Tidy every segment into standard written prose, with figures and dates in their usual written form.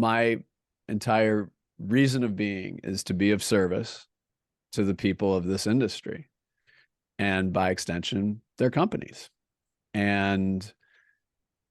my entire reason of being is to be of service to the people of this industry and by extension, their companies. And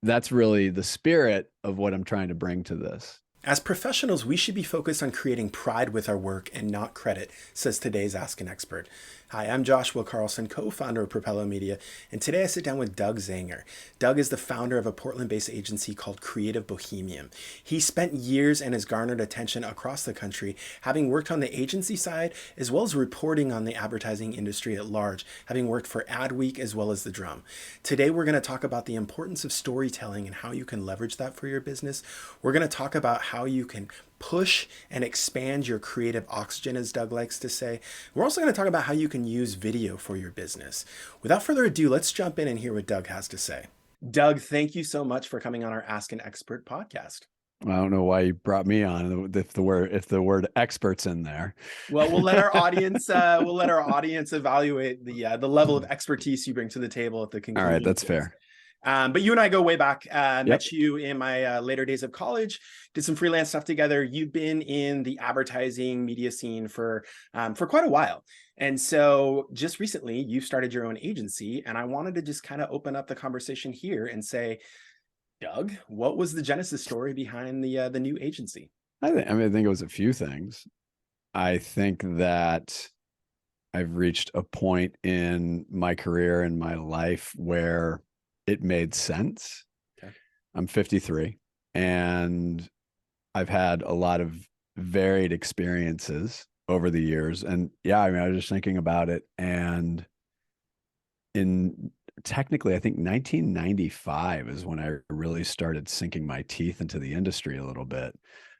that's really the spirit of what I'm trying to bring to this. As professionals, we should be focused on creating pride with our work and not credit, says today's Ask an Expert. Hi, I'm Joshua Carlson, co-founder of Propello Media, and today I sit down with Doug Zanger. Doug is the founder of a Portland-based agency called Creative Bohemian. He spent years and has garnered attention across the country, having worked on the agency side as well as reporting on the advertising industry at large, having worked for Adweek as well as The Drum. Today we're going to talk about the importance of storytelling and how you can leverage that for your business. We're going to talk about how you can push and expand your creative oxygen, as Doug likes to say. We're also going to talk about how you can use video for your business. Without further ado, let's jump in and hear what Doug has to say. Doug, thank you so much for coming on our Ask an Expert podcast. I don't know why you brought me on if the word expert's in there. Well, we'll let our audience evaluate the level of expertise you bring to the table at the conclusion. All right, that's fair. But you and I go way back. Yep. Met you in my later days of college, did some freelance stuff together. You've been in the advertising media scene for quite a while. And so just recently you started your own agency, and I wanted to just kind of open up the conversation here and say, Doug, what was the genesis story behind the new agency? I think it was a few things. I think that I've reached a point in my career and my life where it made sense. Okay. I'm 53 and I've had a lot of varied experiences over the years. And yeah, I was just thinking about it. And technically, I think 1995 is when I really started sinking my teeth into the industry a little bit.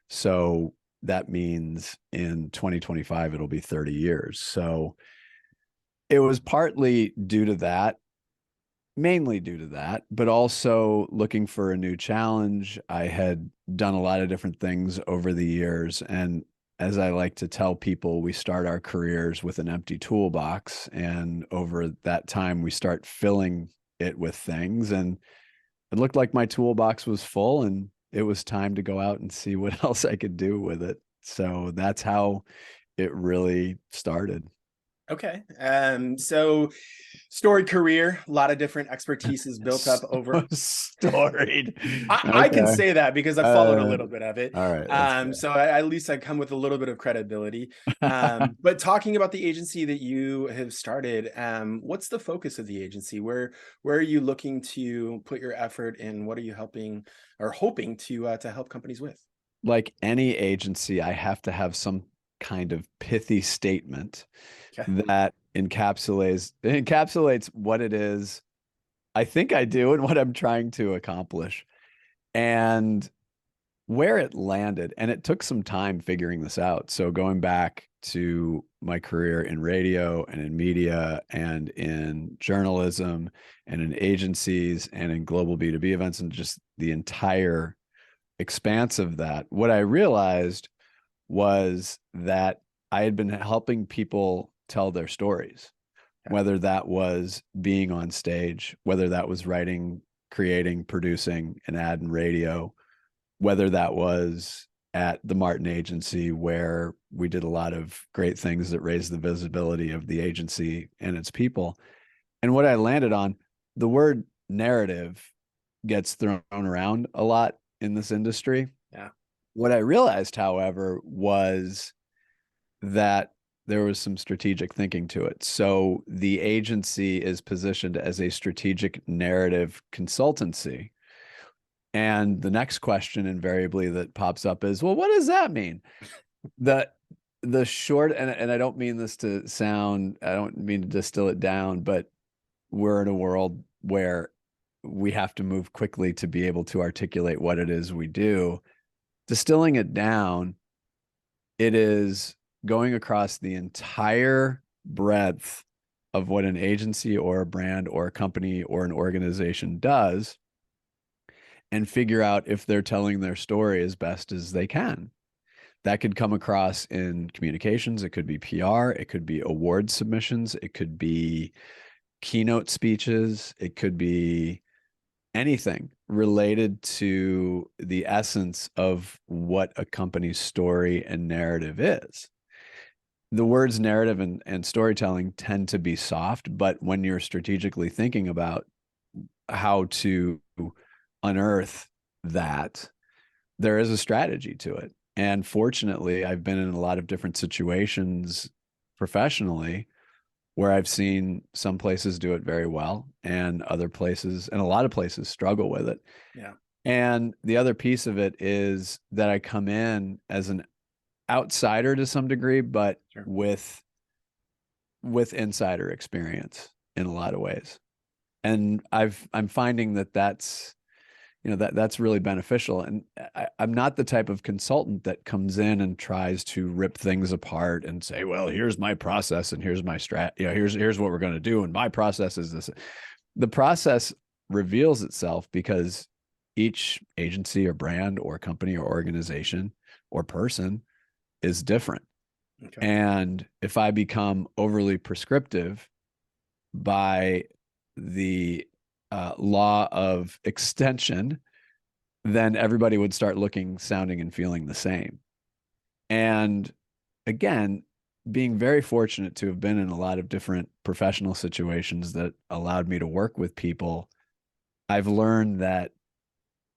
So that means in 2025, it'll be 30 years. So it was partly due to that, mainly due to that, but also looking for a new challenge. I had done a lot of different things over the years. And as I like to tell people, we start our careers with an empty toolbox. And over that time, we start filling it with things. And it looked like my toolbox was full and it was time to go out and see what else I could do with it. So that's how it really started. Okay. So storied career, a lot of different expertise is built up over storied. I can say that because I've followed a little bit of it. All right. So at least I come with a little bit of credibility. But talking about the agency that you have started, what's the focus of the agency? Where are you looking to put your effort in? What are you helping or hoping to help companies with? Like any agency, I have to have some kind of pithy statement that encapsulates what it is I think I do and what I'm trying to accomplish and where it landed. And it took some time figuring this out. So going back to my career in radio and in media and in journalism and in agencies and in global B2B events and just the entire expanse of that, what I realized was that I had been helping people tell their stories, whether that was being on stage, whether that was writing, creating, producing an ad in radio, whether that was at the Martin Agency, where we did a lot of great things that raised the visibility of the agency and its people. And what I landed on, the word narrative gets thrown around a lot in this industry. Yeah. What I realized, however, was that there was some strategic thinking to it. So the agency is positioned as a strategic narrative consultancy. And the next question invariably that pops up is, well, what does that mean? The short, and I don't mean this to sound, I don't mean to distill it down, but we're in a world where we have to move quickly to be able to articulate what it is we do. Distilling it down, it is going across the entire breadth of what an agency or a brand or a company or an organization does and figure out if they're telling their story as best as they can. That could come across in communications. It could be PR. It could be award submissions. It could be keynote speeches. It could be anything related to the essence of what a company's story and narrative is. The words narrative and storytelling tend to be soft, but when you're strategically thinking about how to unearth that, there is a strategy to it. And fortunately, I've been in a lot of different situations professionally where I've seen some places do it very well and other places and a lot of places struggle with it. Yeah. And the other piece of it is that I come in as an outsider to some degree, but Sure. with insider experience in a lot of ways. And I'm finding that that's that's really beneficial. And I'm not the type of consultant that comes in and tries to rip things apart and say, well, here's my process and here's my here's what we're going to do and my process is this. The process reveals itself because each agency or brand or company or organization or person is different. Okay. And if I become overly prescriptive by the law of extension, then everybody would start looking, sounding, and feeling the same. And again, being very fortunate to have been in a lot of different professional situations that allowed me to work with people, I've learned that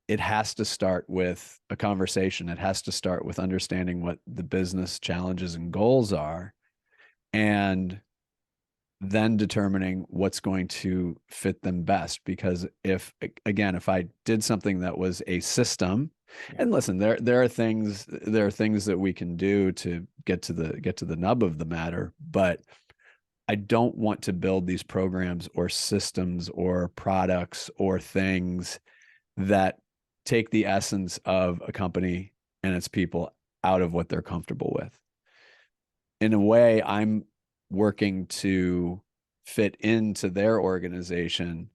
it has to start with a conversation. It has to start with understanding what the business challenges and goals are, and then determining what's going to fit them best. Because if I did something that was a system, Yeah. and listen, there are things that we can do to get to the nub of the matter, but I don't want to build these programs or systems or products or things that take the essence of a company and its people out of what they're comfortable with. In a way, I'm working to fit into their organization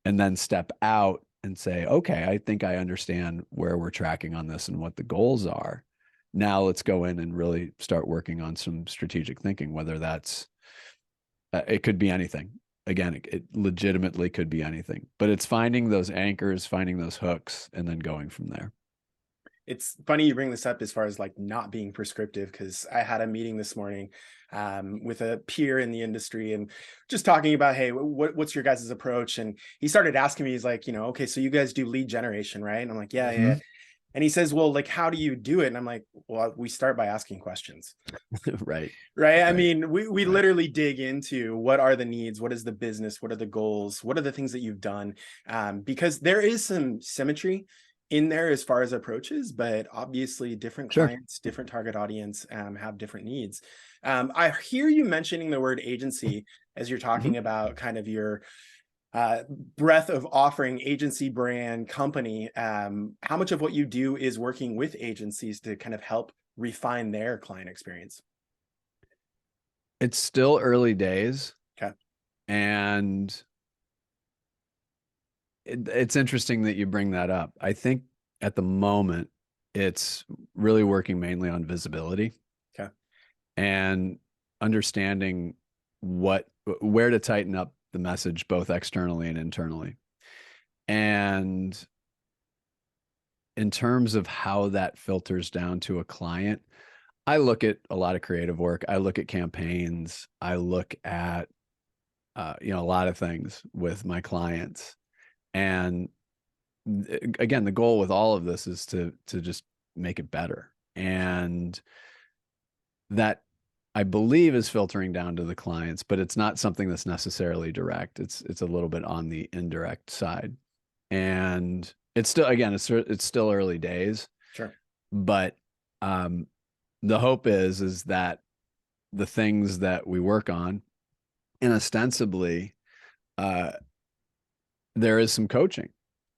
and then step out and say, okay, I think I understand where we're tracking on this and what the goals are. Now let's go in and really start working on some strategic thinking, whether that's, it could be anything. Again, it legitimately could be anything, but it's finding those anchors, finding those hooks, and then going from there. It's funny you bring this up as far as like not being prescriptive, because I had a meeting this morning with a peer in the industry and just talking about, hey, what's your guys' approach? And he started asking me, he's like, okay, so you guys do lead generation, right? And I'm like, yeah, yeah. Mm-hmm. And he says, well, like, how do you do it? And I'm like, well, we start by asking questions. Right. Right. I Right. mean, we Right. literally dig into what are the needs, what is the business, what are the goals, what are the things that you've done, because there is some symmetry in there as far as approaches, but obviously different Sure. clients, different target audience, have different needs. I hear you mentioning the word agency as you're Mm-hmm. talking about kind of your breadth of offering, agency, brand, company. How much of what you do is working with agencies to kind of help refine their client experience? It's still early days, Okay. and it's interesting that you bring that up. I think at the moment, it's really working mainly on visibility Okay. and understanding where to tighten up the message both externally and internally. And in terms of how that filters down to a client, I look at a lot of creative work. I look at campaigns. I look at a lot of things with my clients. And again, the goal with all of this is to just make it better. And that I believe is filtering down to the clients, but it's not something that's necessarily direct. It's a little bit on the indirect side. And it's still, again, it's still early days, Sure. but um the hope is that the things that we work on, and ostensibly uh there is some coaching.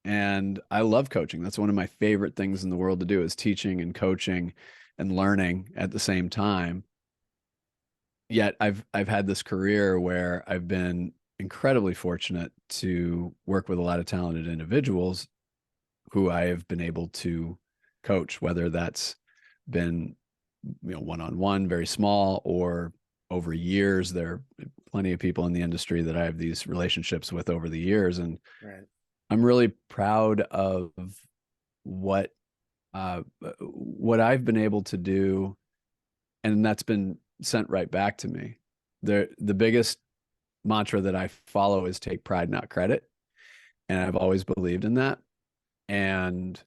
And I love coaching. That's one of my favorite things in the world to do, is teaching and coaching and learning at the same time. Yet I've had this career where I've been incredibly fortunate to work with a lot of talented individuals who I have been able to coach, whether that's been one-on-one, very small, or over years. There are plenty of people in the industry that I have these relationships with over the years, and Right. I'm really proud of what what I've been able to do, and that's been sent right back to me. The biggest mantra that I follow is take pride, not credit, and I've always believed in that. And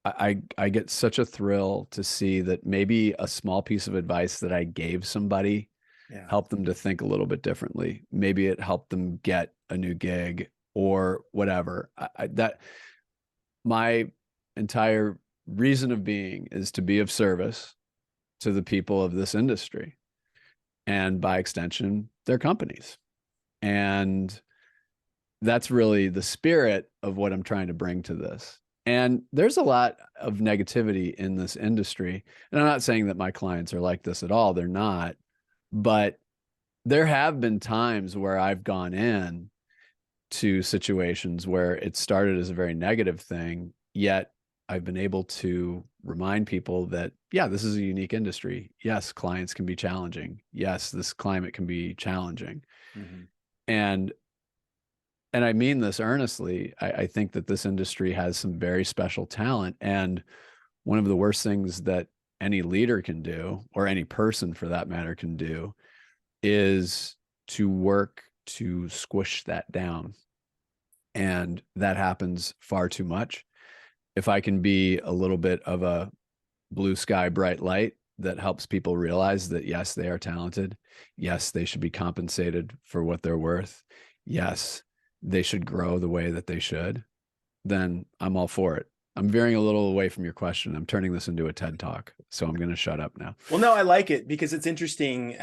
I get such a thrill to see that maybe a small piece of advice that I gave somebody Yeah. helped them to think a little bit differently. Maybe it helped them get a new gig or whatever. That my entire reason of being is to be of service to the people of this industry and by extension, their companies. And that's really the spirit of what I'm trying to bring to this. And there's a lot of negativity in this industry. And I'm not saying that my clients are like this at all. They're not. But there have been times where I've gone in to situations where it started as a very negative thing, yet I've been able to remind people that, yeah, this is a unique industry. Yes, clients can be challenging. Yes, this climate can be challenging. Hmm. And and I mean this earnestly. I think that this industry has some very special talent. And one of the worst things that any leader can do, or any person for that matter can do, is to work to squish that down. And that happens far too much. If I can be a little bit of a blue sky, bright light that helps people realize that, yes, they are talented. Yes, they should be compensated for what they're worth. Yes, they should grow the way that they should. Then I'm all for it. I'm veering a little away from your question. I'm turning this into a TED talk. So I'm going to shut up now. Well, no, I like it because it's interesting.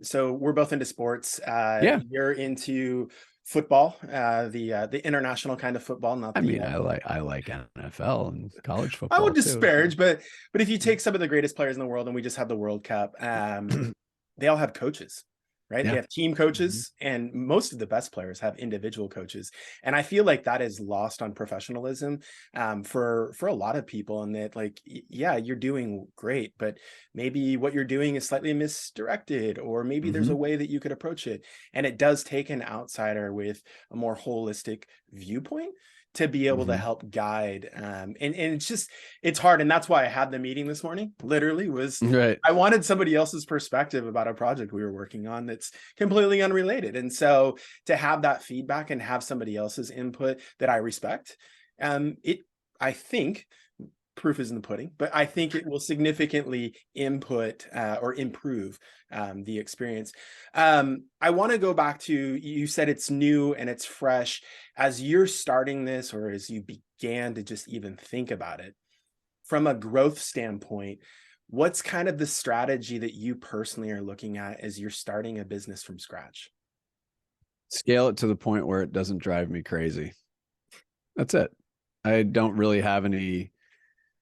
So we're both into sports. Yeah. You're into football, the international kind of football, not I the. mean, I like NFL and college I would football too. disparage, So but if you take some of the greatest players in the world, and we just had the World Cup, they all have coaches, right? They yeah. have team Mhm. coaches, and most of the best players have individual coaches. And I feel like that is lost on professionalism, for a lot of people. And that, like, yeah, you're doing great, but maybe what you're doing is slightly misdirected, or maybe there's a Mhm. way that you could approach it. And it does take an outsider with a more holistic viewpoint to be able to Mhm. help guide. And it's just, it's hard. And that's why I had the meeting this morning, literally, was Right. I wanted somebody else's perspective about a project we were working on that's completely unrelated. And so to have that feedback and have somebody else's input that I respect, it, I think, proof is in the pudding, but I think it will significantly input, or improve, the experience. I want to go back to, you said it's new and it's fresh. As you're starting this, or as you began to just even think about it from a growth standpoint, what's kind of the strategy that you personally are looking at as you're starting a business from scratch? Scale it to the point where it doesn't drive me crazy. That's it. I don't really have any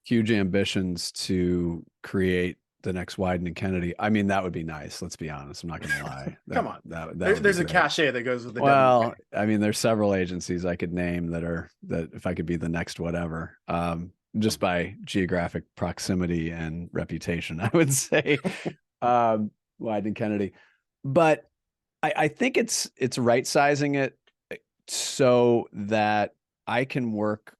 huge ambitions to create the next Wyden and Kennedy. I mean, that would be nice. Let's be honest. I'm not going to lie. Come on. That would be There's a great. cachet that goes with the WK. Well, I mean, there's several agencies I could name that if I could be the next whatever, just by geographic proximity and reputation, I would say, Wyden and Kennedy. But I think it's right sizing it so that I can work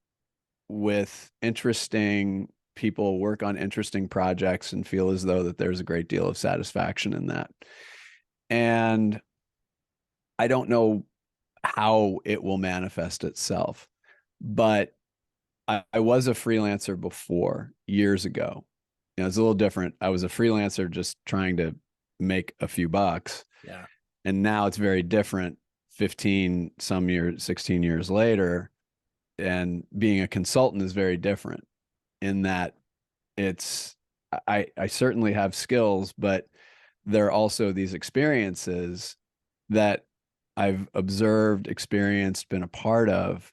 with interesting people, work on interesting projects, and feel as though that there's a great deal of satisfaction in that. And I don't know how it will manifest itself, but I was a freelancer before years ago. You know, it's a little different. I was a freelancer just trying to make a few bucks. Yeah. And now it's very different 15 some years, 16 years later. And being a consultant is very different in that it's I certainly have skills, but there are also these experiences that I've observed, experienced, been a part of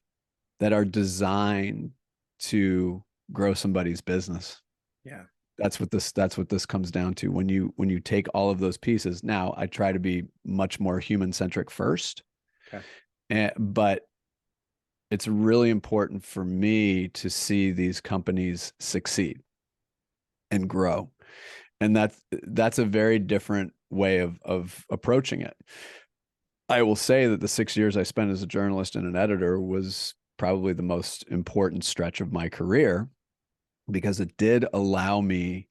that are designed to grow somebody's business. Yeah. That's what this comes down to. When you take all of those pieces. Now, I try to be much more human centric first, Okay. but it's really important for me to see these companies succeed and grow. And that's a very different way of approaching it. I will say that the 6 years I spent as a journalist and an editor was probably the most important stretch of my career because it did allow me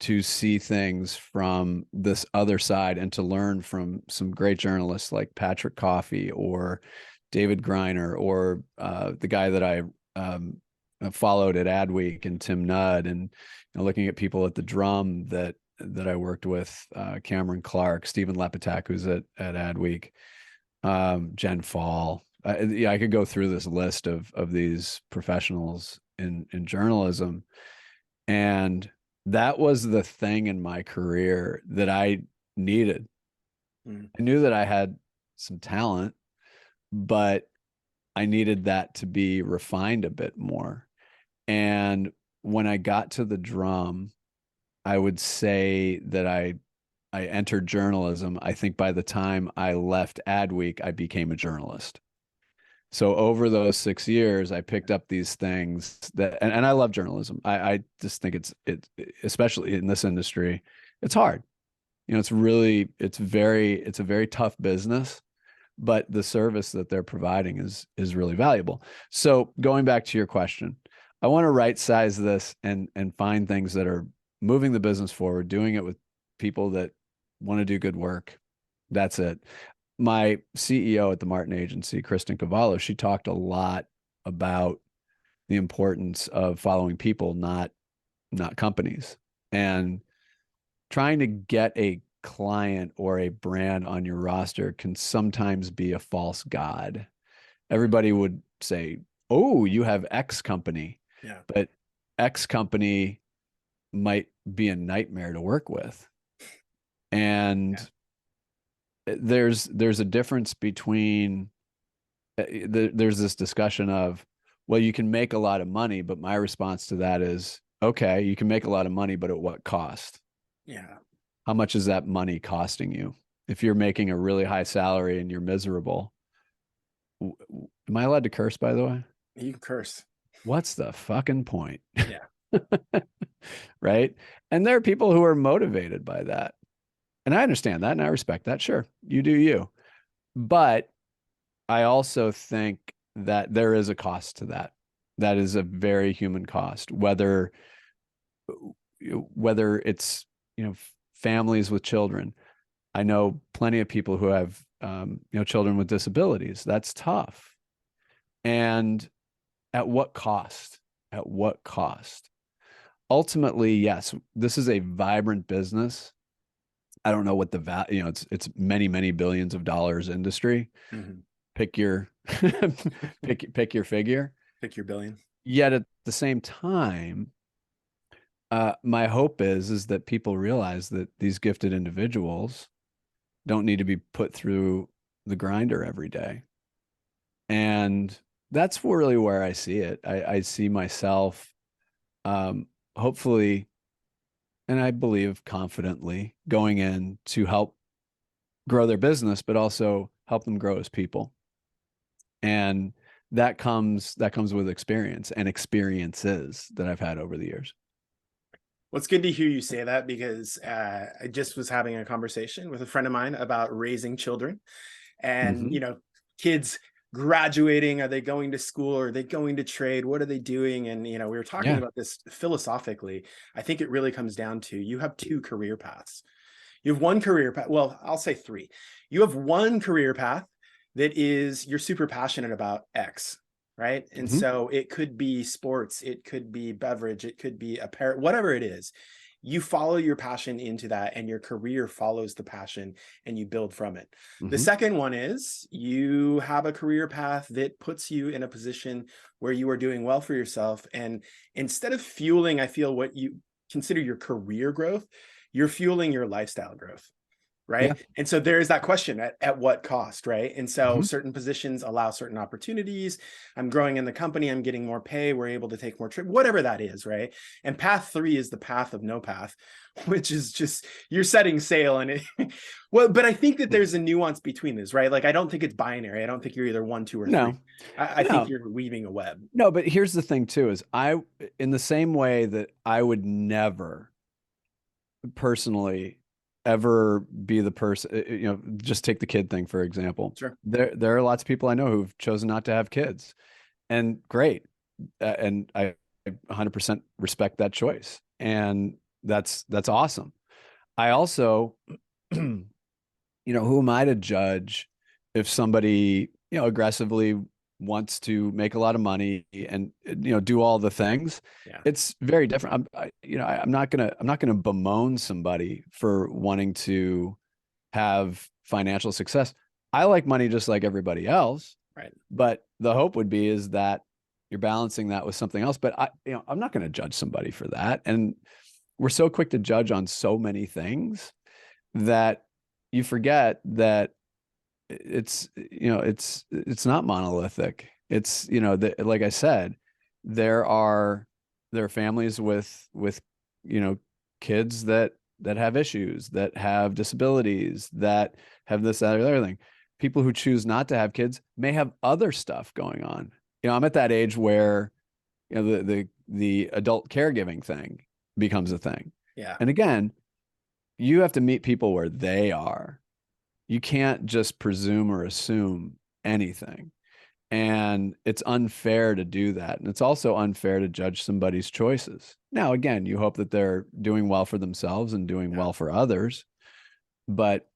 to see things from this other side and to learn from some great journalists like Patrick Coffey or David Griner or the guy that I followed at Adweek and Tim Nudd, and looking at people at the Drum that I worked with, Cameron Clark, Stephen Lepetak, who's at Adweek, Jen Fall. Yeah, I could go through this list of these professionals in journalism, and that was the thing in my career that I needed. Mm. I knew that I had some talent, but I needed that to be refined a bit more. And when I got to the Drum, I would say that I entered journalism. I think by the time I left Adweek, I became a journalist. So over those 6 years, I picked up these things and I love journalism. I just think it, especially in this industry, it's hard. It's really, it's a very tough business, but the service that they're providing is really valuable. So going back to your question, I want to right size this and find things that are moving the business forward, doing it with people that want to do good work. That's it. My CEO at the Martin Agency, Kristen Cavallo, she talked a lot about the importance of following people, not companies. And trying to get a client or a brand on your roster can sometimes be a false god. Everybody would say, "Oh, you have X company." Yeah. But X company might be a nightmare to work with. And Yeah. there's a difference between there's this discussion of, well, you can make a lot of money, but my response to that is, okay, you can make a lot of money, but at what cost? Yeah. How much is that money costing you? If you're making a really high salary and you're miserable, am I allowed to curse, by the way? You can curse. What's the fucking point? Yeah. Right? And there are people who are motivated by that. And I understand that and I respect that. Sure, you do you. But I also think that there is a cost to that. That is a very human cost, whether it's, families with children. I know plenty of people who have, children with disabilities. That's tough. And at what cost? At what cost? Ultimately, yes, this is a vibrant business. I don't know what the value, it's many, many billions of dollars industry. Mm-hmm. Pick your pick your figure. Pick your billion. Yet at the same time, my hope is that people realize that these gifted individuals don't need to be put through the grinder every day. And that's really where I see it. I see myself, hopefully, and I believe confidently, going in to help grow their business, but also help them grow as people. And that comes with experience and experiences that I've had over the years. Well, it's good to hear you say that because I just was having a conversation with a friend of mine about raising children and, Mm-hmm. kids graduating. Are they going to school? Are they going to trade? What are they doing? And, we were talking Yeah. about this philosophically. I think it really comes down to you have two career paths. You have one career path. Well, I'll say three. You have one career path that is you're super passionate about X, right? And Mm-hmm. so it could be sports, it could be beverage, it could be apparel, whatever it is. You follow your passion into that and your career follows the passion and you build from it. The Mm-hmm. second one is you have a career path that puts you in a position where you are doing well for yourself. And instead of fueling, I feel, what you consider your career growth, you're fueling your lifestyle growth. Yeah. Right. And so there is that question at what cost, right? And so Mm-hmm. certain positions allow certain opportunities. I'm growing in the company, I'm getting more pay, we're able to take more trips, whatever that is, right? And path three is the path of no path, which is just you're setting sail and it well, but I think that there's a nuance between this, right? Like I don't think it's binary. I don't think you're either one, two, or three. No, I think no, you're weaving a web. no. But here's the thing too, is in the same way that I would never personally ever be the person, just take the kid thing, for example. Sure. There are lots of people I know who've chosen not to have kids. and great. And I 100% respect that choice. And that's awesome. I also, who am I to judge if somebody, aggressively wants to make a lot of money and, do all the things? Yeah. It's very different. I'm not gonna bemoan somebody for wanting to have financial success. I like money just like everybody else, Right. but the hope would be is that you're balancing that with something else. But I'm not going to judge somebody for that. And we're so quick to judge on so many things that you forget that it's not monolithic. It's, like I said, there are there are families with you know kids that have issues, that have disabilities, that have this, that, or the other thing. People who choose not to have kids may have other stuff going on. I'm at that age where, the adult caregiving thing becomes a thing. Yeah. And again, you have to meet people where they are. You can't just presume or assume anything. And it's unfair to do that. And it's also unfair to judge somebody's choices. Now, again, you hope that they're doing well for themselves and doing Yeah. well for others, but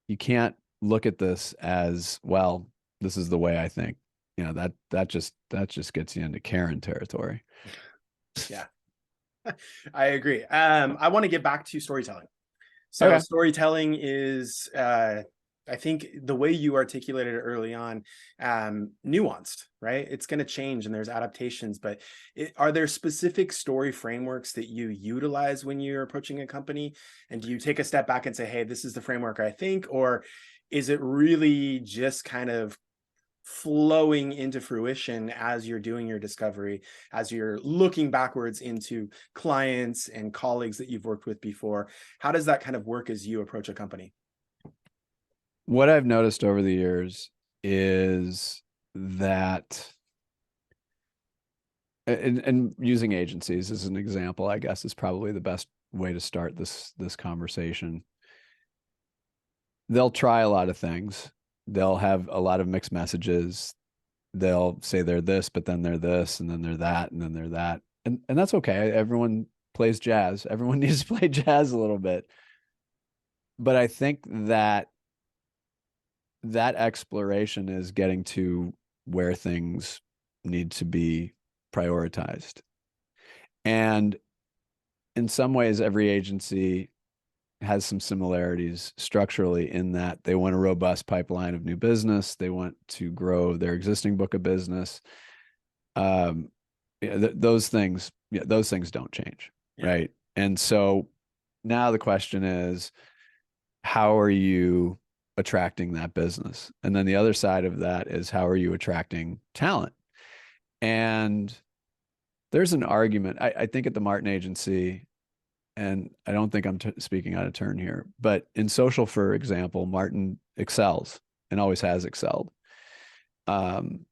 you can't look at this as, well, this is the way I think. That just gets you into Karen territory. Yeah. I agree. I want to get back to storytelling. So Okay. storytelling is, I think the way you articulated it early on, nuanced, right? It's going to change and there's adaptations, but are there specific story frameworks that you utilize when you're approaching a company? And do you take a step back and say, hey, this is the framework I think, or is it really just kind of flowing into fruition as you're doing your discovery, as you're looking backwards into clients and colleagues that you've worked with before? How does that kind of work as you approach a company? What I've noticed over the years is that, and using agencies as an example, I guess is probably the best way to start this conversation. They'll try a lot of things. They'll have a lot of mixed messages. They'll say they're this, but then they're this, and then they're that, and then they're that. And that's okay. Everyone plays jazz. Everyone needs to play jazz a little bit. But I think that exploration is getting to where things need to be prioritized. And in some ways, every agency has some similarities structurally in that they want a robust pipeline of new business. They want to grow their existing book of business. Um, those things don't change, Yeah. right? And so now the question is, how are you attracting that business? And then the other side of that is, how are you attracting talent? And there's an argument, I think at the Martin Agency, and I don't think I'm speaking out of turn here, but in social, for example, Martin excels and always has excelled. Um,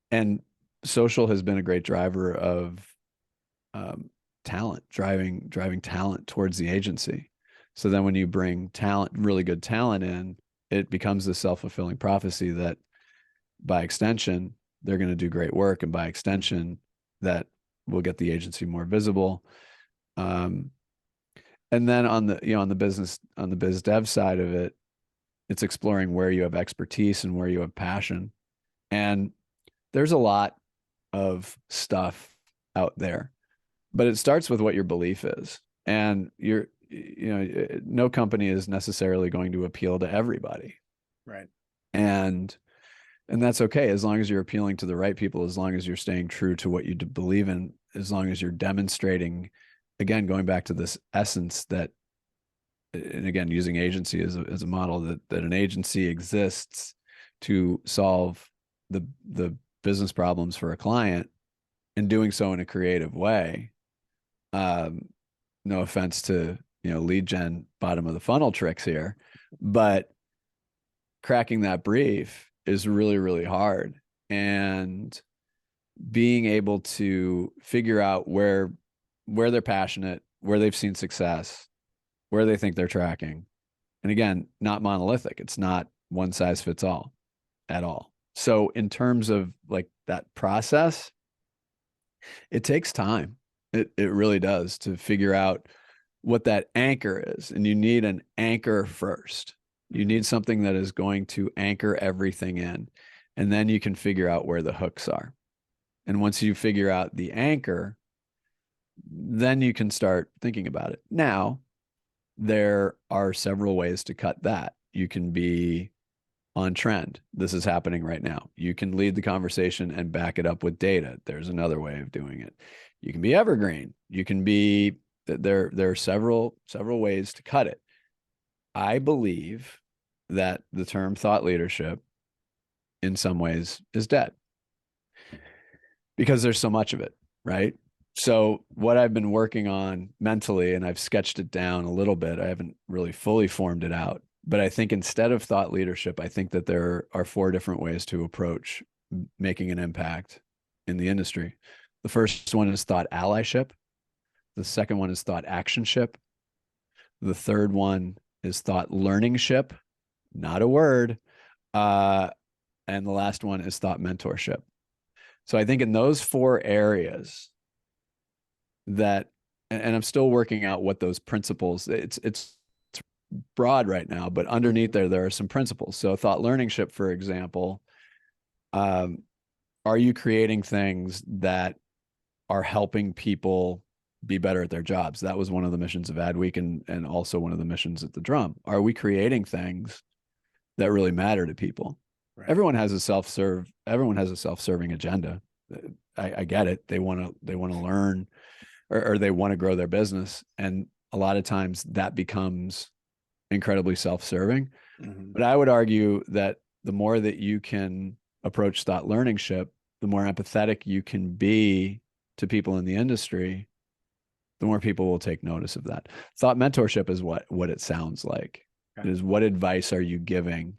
and social has been a great driver of talent, driving talent towards the agency. So then when you bring talent, really good talent in, it becomes this self-fulfilling prophecy that by extension, they're going to do great work. And by extension, that will get the agency more visible. Um, and then on the biz dev side of it, it's exploring where you have expertise and where you have passion. And there's a lot of stuff out there, but it starts with what your belief is. And no company is necessarily going to appeal to everybody. Right. And that's okay, as long as you're appealing to the right people, as long as you're staying true to what you believe in, as long as you're demonstrating, again, going back to this essence that, and again, using agency as a model, that an agency exists to solve the business problems for a client, and doing so in a creative way. No offense to, lead gen bottom of the funnel tricks here, but cracking that brief is really, really hard. And being able to figure out where they're passionate, where they've seen success, where they think they're tracking. And again, not monolithic. It's not one size fits all at all. So in terms of like that process, it takes time. It really does to figure out what that anchor is. And you need an anchor first. You Mhm. need something that is going to anchor everything in. And then you can figure out where the hooks are. And once you figure out the anchor, then you can start thinking about it. Now, there are several ways to cut that. You can be on trend. This is happening right now. You can lead the conversation and back it up with data. There's another way of doing it. You can be evergreen. You can be there are several ways to cut it. I believe that the term thought leadership in some ways is dead because there's so much of it, right? So what I've been working on mentally, and I've sketched it down a little bit, I haven't really fully formed it out. But I think instead of thought leadership, I think that there are four different ways to approach making an impact in the industry. The first one is thought allyship. The second one is thought actionship. The third one is thought learningship, not a word. Uh, and the last one is thought mentorship. So I think in those four areas that, and I'm still working out what those principles, it's broad right now, but underneath there are some principles. So thought learningship, for example, um, are you creating things that are helping people be better at their jobs? That was one of the missions of Adweek and also one of the missions at the Drum. Are we creating things that really matter to people? Right. Everyone has a self-serving agenda. I get it. They want to learn or they want to grow their business. And a lot of times that becomes incredibly self-serving. Hmm. But I would argue that the more that you can approach thought learningship, the more empathetic you can be to people in the industry, the more people will take notice of that. Thought mentorship is what it sounds like. Okay. It is what advice are you giving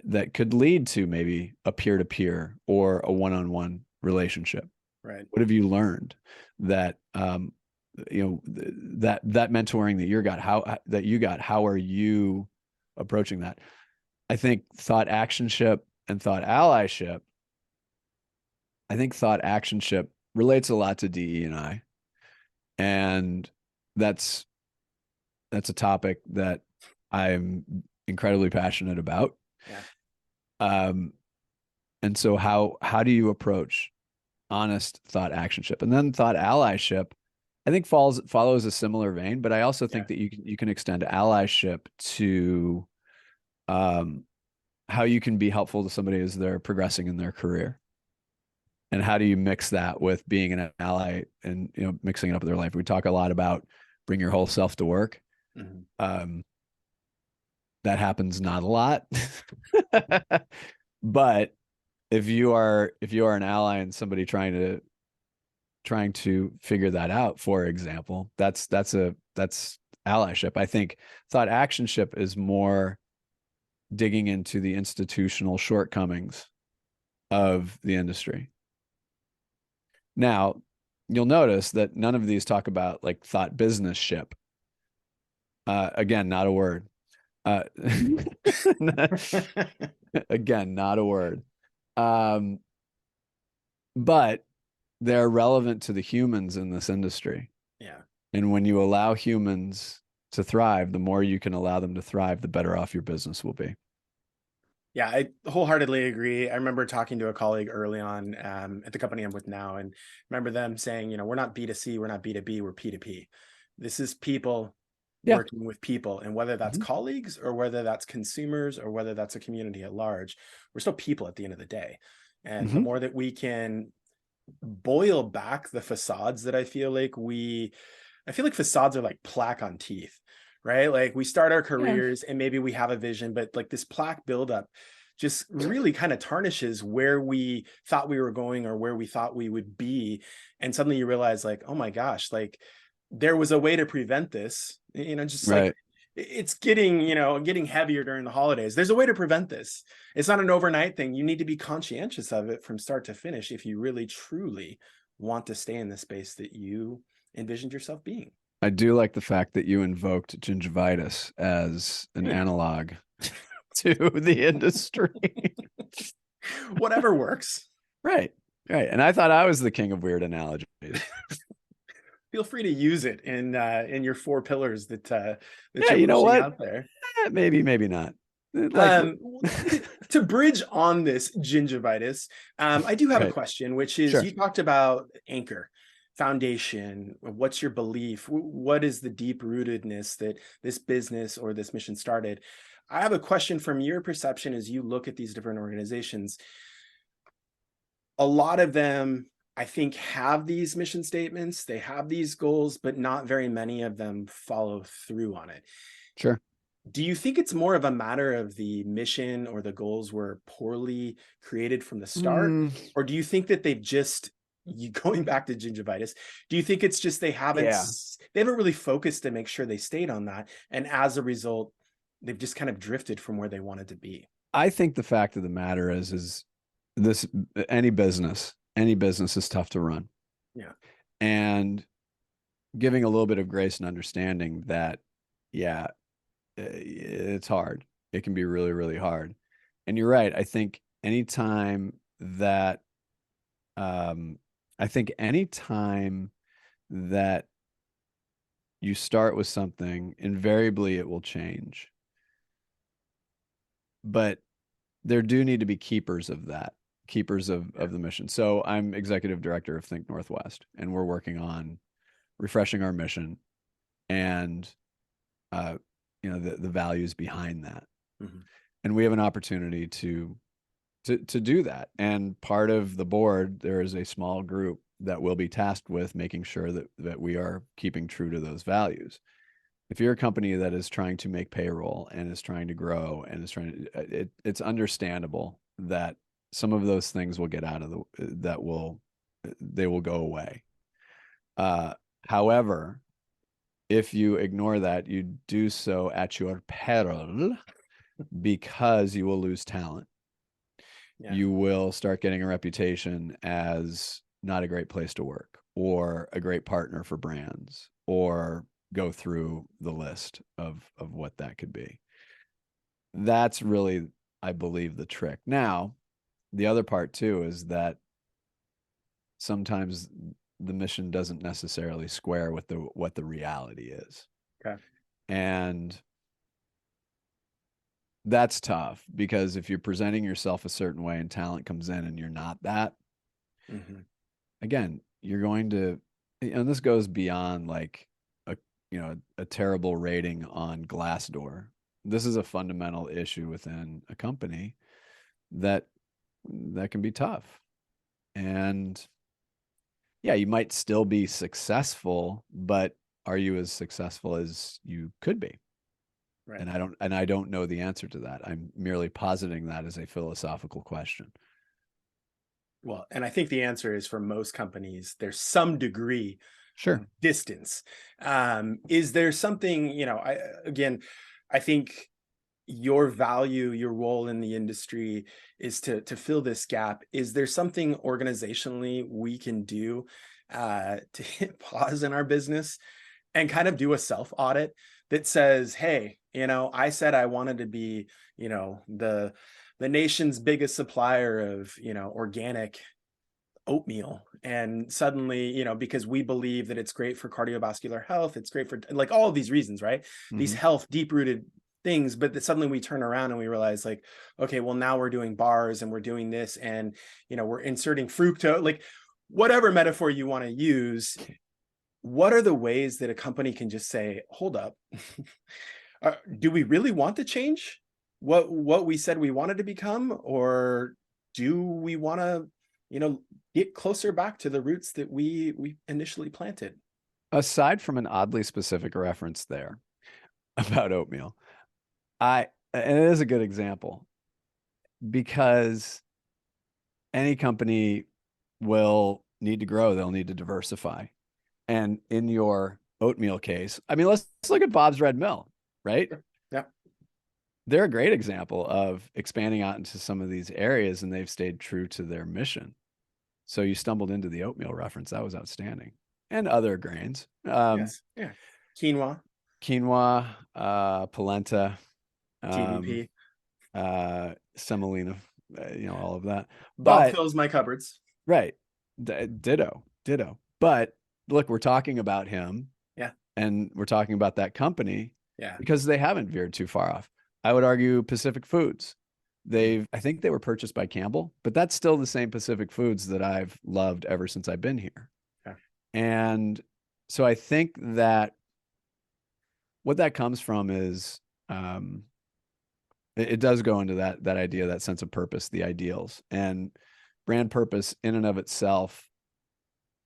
that could lead to maybe a peer-to-peer or a one-on-one relationship. Right. What have you learned that that mentoring that you got, how are you approaching that? I think thought actionship and thought allyship, I think thought actionship relates a lot to DE and I. And that's that's a topic that I'm incredibly passionate about. Yeah. Um, and so how do you approach honest thought actionship? And then thought allyship, I think follows a similar vein, but I also Yeah. think that you can extend allyship to um, how you can be helpful to somebody as they're progressing in their career. And how do you mix that with being an ally and mixing it up with their life? We talk a lot about bring your whole self to work. Hmm. Um, that happens not a lot, but if you are an ally and somebody trying to figure that out, for example, that's allyship. I think thought actionship is more digging into the institutional shortcomings of the industry. Now, you'll notice that none of these talk about like thought business ship. Again, not a word. Uh, again, not a word. Um, but they're relevant to the humans in this industry. Yeah. And when you allow humans to thrive, the more you can allow them to thrive, the better off your business will be. Yeah, I wholeheartedly agree. I remember talking to a colleague early on at the company I'm with now, and remember them saying, we're not B2C, we're not B2B, we're P2P. This is people Yeah. working with people, and whether that's Mhm. colleagues or whether that's consumers or whether that's a community at large, we're still people at the end of the day. And the Mhm. more that we can boil back the facades that I feel like facades are like plaque on teeth, right? Like we start our Yeah. careers and maybe we have a vision, but like this plaque buildup just really kind of tarnishes where we thought we were going or where we thought we would be. And suddenly you realize like, oh my gosh, like there was a way to prevent this, just like Right. it's getting heavier during the holidays. There's a way to prevent this. It's not an overnight thing. You need to be conscientious of it from start to finish if you really truly want to stay in the space that you envisioned yourself being. I do like the fact that you invoked gingivitis as an analog to the industry. Whatever works. Right. Right. And I thought I was the king of weird analogies. Feel free to use it in your four pillars that Yeah, you're you know pushing what? out there. Maybe, maybe not. Like, Um, to bridge on this gingivitis, I do have a right. question, which is Sure. you talked about anchor, foundation. What's your belief? What is the deep rootedness that this business or this mission started? I have a question from your perception as you look at these different organizations. A lot of them, I think, have these mission statements, they have these goals, but not very many of them follow through on it. Sure. Do you think it's more of a matter of the mission or the goals were poorly created from the start? Mm, Or do you think that they've just going back to gingivitis, do you think it's just yeah. they haven't really focused to make sure they stayed on that, and as a result, they've just kind of drifted from where they wanted to be? I think the fact of the matter is this any business is tough to run. Yeah. And giving a little bit of grace and understanding that, yeah, it's hard. It can be really, really hard. And you're right. Anytime that, um, I think anytime that you start with something, invariably it will change. But there do need to be keepers of that, keepers Yeah. of the mission. So I'm executive director of Think Northwest, and we're working on refreshing our mission and uh, the values behind that. Mhm. And we have an opportunity to do that. And part of the board, there is a small group that will be tasked with making sure that we are keeping true to those values. If you're a company that is trying to make payroll and is trying to grow and is trying to, it's understandable that some of those things will get out of they will go away. Uh, However, if you ignore that, you do so at your peril because you will lose talent. Yeah. You will start getting a reputation as not a great place to work or a great partner for brands or go through the list of what that could be. That's really, I believe, the trick. Now, the other part too is that sometimes the mission doesn't necessarily square with the what the reality is. Okay. And that's tough because if you're presenting yourself a certain way and talent comes in and you're not that, Mhm. again, you're going to, and this goes beyond like a, a terrible rating on Glassdoor. This is a fundamental issue within a company that can be tough. And yeah, you might still be successful, but are you as successful as you could be? Right. And I don't know the answer to that. I'm merely positing that as a philosophical question. Well, and I think the answer is for most companies, there's some degree Sure. of distance. Is there something, again, I think your value, your role in the industry is to fill this gap. Is there something organizationally we can do to hit pause in our business and kind of do a self audit that says, hey, I said I wanted to be, the nation's biggest supplier of, organic oatmeal, and suddenly, because we believe that it's great for cardiovascular health, it's great for like all of these reasons, right? These Mm-hmm. health deep rooted things, but that suddenly we turn around and we realize like, okay, well, now we're doing bars and we're doing this, and we're inserting fructose, like whatever metaphor you want to use. What are the ways that a company can just say, hold up, do we really want to change what we said we wanted to become, or do we want to, get closer back to the roots that we initially planted? Aside from an oddly specific reference there about oatmeal, and it is a good example because any company will need to grow, they'll need to diversify. And in your oatmeal case, I mean, let's look at Bob's Red Mill, right? Yeah. They're a great example of expanding out into some of these areas and they've stayed true to their mission. So you stumbled into the oatmeal reference. That was outstanding. And other grains. Yes. Yeah. Quinoa. Quinoa, polenta, um, TVP. semolina. all of that. Bob But fills my cupboards. right, ditto. But look, we're talking about him, Yeah. and we're talking about that company Yeah. because they haven't veered too far off. I would argue Pacific Foods. Mhm. I think they were purchased by Campbell, but that's still the same Pacific Foods that I've loved ever since I've been here. Yeah. And so I think that what that comes from is um, it does go into that idea, that sense of purpose, the ideals, and brand purpose in and of itself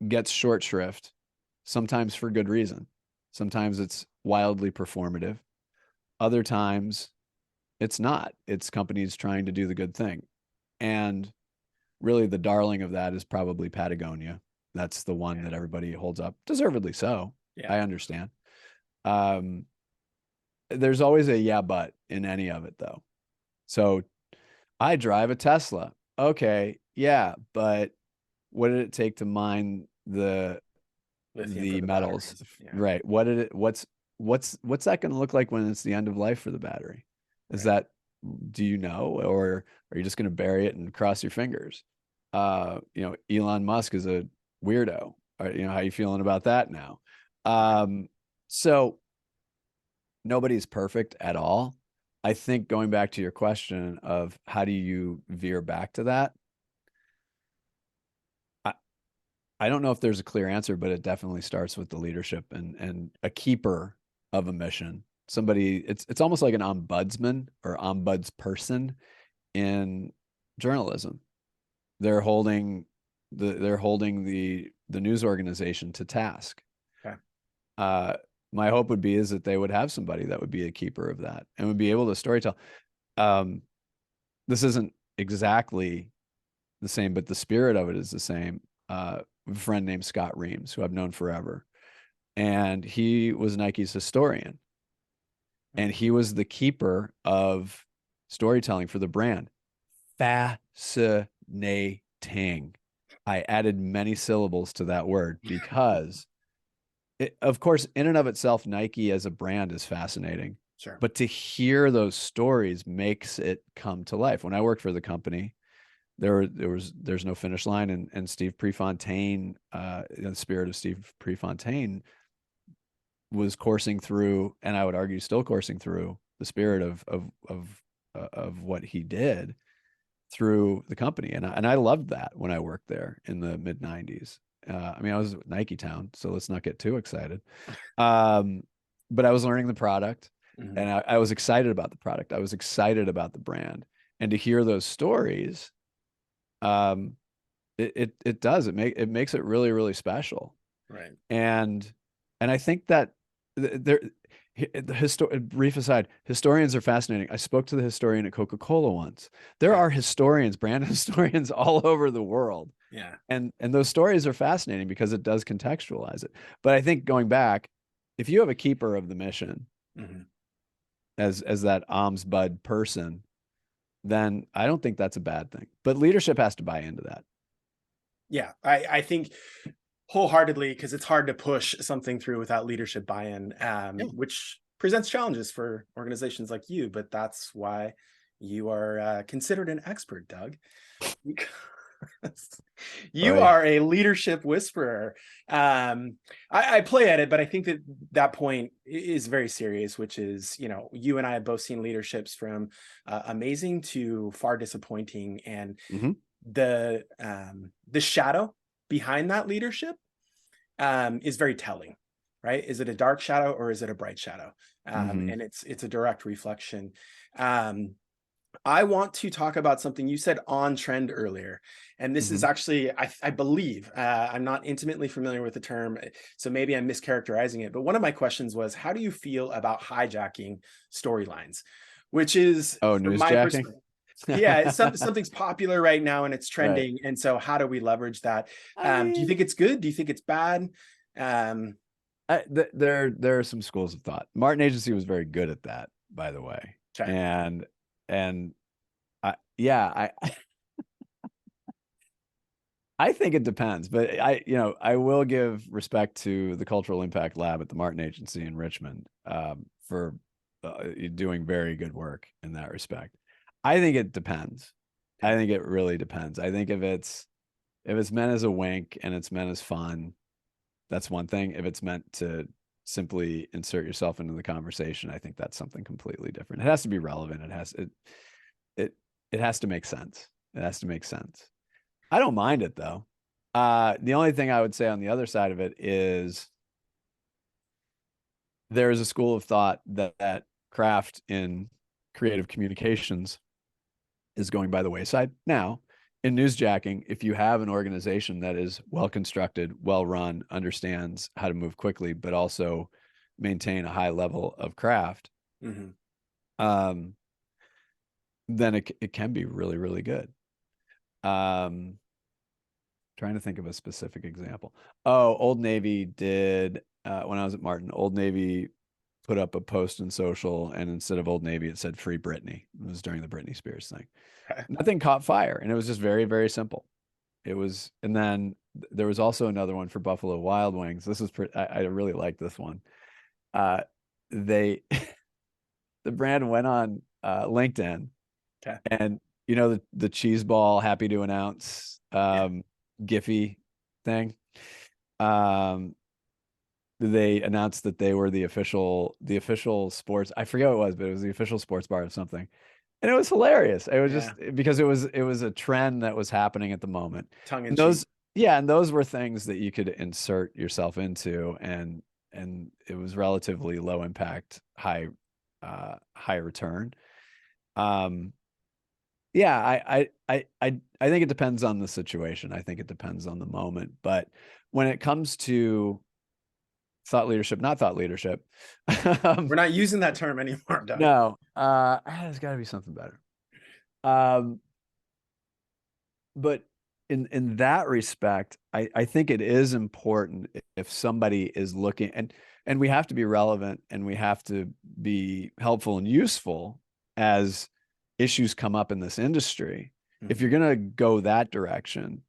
gets short shrift, sometimes for good reason. Sometimes it's wildly performative. Other times it's not. It's companies trying to do the good thing. And really the darling of that is probably Patagonia. That's the one Yeah. that everybody holds up, deservedly so. Yeah. I understand. Um, there's always a yeah, but in any of it though. So I drive a Tesla. Okay, yeah, but what did it take to mine Lithium for the the metals? batteries. Yeah. Right. What's that going to look like when it's the end of life for the battery? Is Right. that, do you know, or are you just going to bury it and cross your fingers? Elon Musk is a weirdo. How you feeling about that now? Um, so nobody's perfect at all. I think going back to your question of how do you veer back to that? I, I don't know if there's a clear answer, but it definitely starts with the leadership and a keeper of a mission. Somebody, it's almost like an ombudsman or ombudsperson in journalism. They're holding the news organization to task. Okay. Uh, my hope would be is that they would have somebody that would be a keeper of that and would be able to storytell. Um, this isn't exactly the same, but the spirit of it is the same. A friend named Scott Reams, who I've known forever, and he was Nike's historian, and he was the keeper of storytelling for the brand. Fascinating. I added many syllables to that word because, of course, in and of itself, Nike as a brand is fascinating. Sure. But to hear those stories makes it come to life. When I worked for the company, there's no finish line, and Steve Prefontaine, the spirit of Steve Prefontaine, was coursing through, and I would argue still coursing through the spirit of what he did through the company, and I loved that when I worked there in the mid '90s. I mean, I was Nike Town, so let's not get too excited. Um, but I was learning the product, Mm-hmm. and I was excited about the product. I was excited about the brand, and to hear those stories, um, it does it makes it really really special. Right. And I think that there brief aside, historians are fascinating. I spoke to the historian at Coca-Cola once. There Okay. are historians, brand historians all over the world. Yeah. And those stories are fascinating because it does contextualize it. But I think going back, if you have a keeper of the mission Mm-hmm. as that alms bud person, then I don't think that's a bad thing. But leadership has to buy into that. Yeah. I think wholeheartedly, because it's hard to push something through without leadership buy-in, Yeah. which presents challenges for organizations like you. But that's why you are considered an expert, Doug. You Oy. are a leadership whisperer. I play at it, but I think that point is very serious, which is, you and I have both seen leaderships from amazing to far disappointing, and Mm-hmm. the shadow behind that leadership is very telling, right? Is it a dark shadow or is it a bright shadow? Mm-hmm. And it's a direct reflection. I want to talk about something you said on trend earlier. And this is Mm-hmm. actually, I believe, I'm not intimately familiar with the term, so maybe I'm mischaracterizing it. But one of my questions was, how do you feel about hijacking storylines? Which is, Oh, from my newsjacking. perspective, yeah, it's something's popular right now and it's Right. trending. And so how do we leverage that? I Do you mean, think it's good? Do you think it's bad? Um, there are some schools of thought. Martin Agency was very good at that, by the way. okay. And yeah, I think it depends, but I will give respect to the Cultural Impact Lab at the Martin Agency in Richmond, for doing very good work in that respect. I think it depends. I Okay. think it really depends. I think if it's meant as a wink and it's meant as fun, that's one thing. If it's meant to simply insert yourself into the conversation, I think that's something completely different. It has to be relevant. It it has to make sense. It has to make sense. I don't mind it though. The only thing I would say on the other side of it is there is a school of thought that craft in creative communications is going by the wayside. Now, in newsjacking, if you have an organization that is well constructed, well run, understands how to move quickly, but also maintain a high level of craft, Hmm. um, then it can be really, really good. Um, Trying to think of a specific example. Oh, Old Navy did when I was at Martin. Old Navy put up a post in social, and instead of Old Navy, it said "Free Britney." It was during the Britney Spears thing. Okay. Nothing caught fire, and it was just very, very simple. It was, and then there was also another one for Buffalo Wild Wings. This is I really like this one. Uh, they the brand went on LinkedIn, Okay. and you know the cheese ball happy to announce Yeah. Giphy thing. Um, they announced that they were the official sports. I forget what it was, but it was the official sports bar of something, and it was hilarious. It was Yeah. just because it was a trend that was happening at the moment, Tongue in and cheek. those were things that you could insert yourself into, and it was relatively low impact, high return. Um, yeah, I think it depends on the situation. I think it depends on the moment. But when it comes to thought leadership, not thought leadership, um, We're not using that term anymore, Doug. no, there's got to be something better. Um, but in that respect, I think it is important if somebody is looking, and we have to be relevant and we have to be helpful and useful as issues come up in this industry. If Hmm. you're going to go that direction,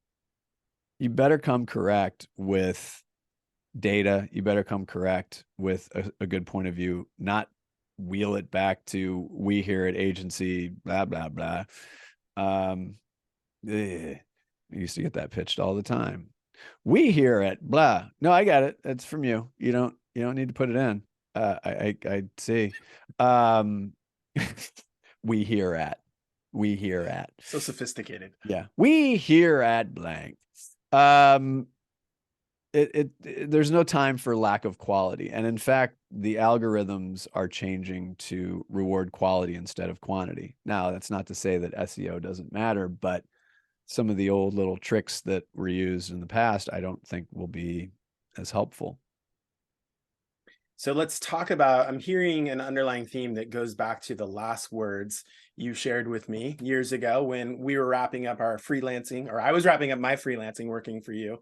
you better come correct with data. You better come correct with a good point of view, not wheel it back to we here at agency, blah, blah, blah. Um, I used to get that pitched all the time. We here at blah. No, I got it. That's from you. You don't need to put it in. I see. Um, we here at we here at So sophisticated. yeah. We here at blank. Um, there's no time for lack of quality. And in fact, the algorithms are changing to reward quality instead of quantity. Now, that's not to say that SEO doesn't matter, but some of the old little tricks that were used in the past, I don't think will be as helpful. So let's talk about, I'm hearing an underlying theme that goes back to the last words you shared with me years ago when we were wrapping up our freelancing, or I was wrapping up my freelancing working for you.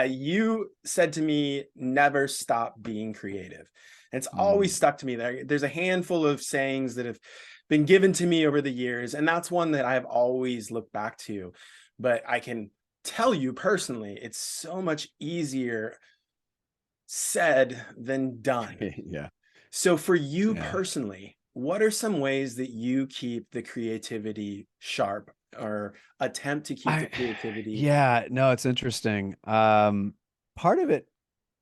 You said to me, never stop being creative. And it's always Mm. stuck to me. There's a handful of sayings that have been given to me over the years, and that's one that I've always looked back to. But I can tell you personally, it's so much easier said than done. Yeah. So for you Yeah. personally, what are some ways that you keep the creativity sharp or attempt to keep the I, creativity? yeah, no, it's interesting. Part of it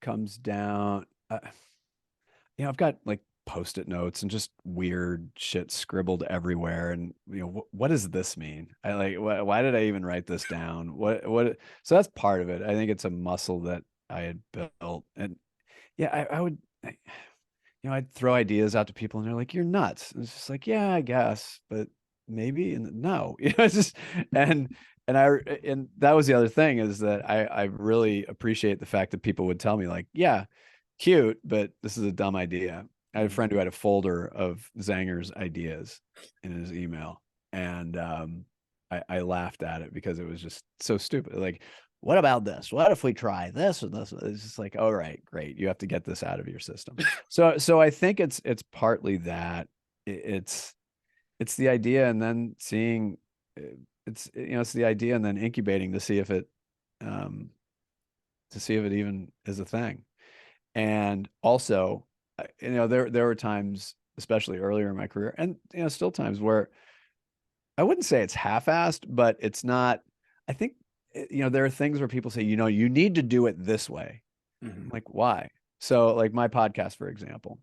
comes down, I've got like post-it notes and just weird shit scribbled everywhere. And what does this mean? I like, why did I even write this down? So that's part of it. I think it's a muscle that I had built. And yeah, I would, I'd throw ideas out to people and they're like, "You're nuts." And it's just like, yeah, I guess, but maybe, and no, it's just, and, and that was the other thing is that I really appreciate the fact that people would tell me like, yeah, cute, but this is a dumb idea. I had a Mhm. friend who had a folder of Zanger's ideas in his email, and I laughed at it because it was just so stupid. Like, what about this? What if we try this or this? It's just like, all right, great. You have to get this out of your system. So I think it's partly that it's the idea and then seeing it's the idea and then incubating um to see if it even is a thing. And also, there were times, especially earlier in my career, and still times where I wouldn't say it's half-assed, but it's not, I think, there are things where people say, you need to do it this way. I'm Hmm. like, why? So like my podcast, for example,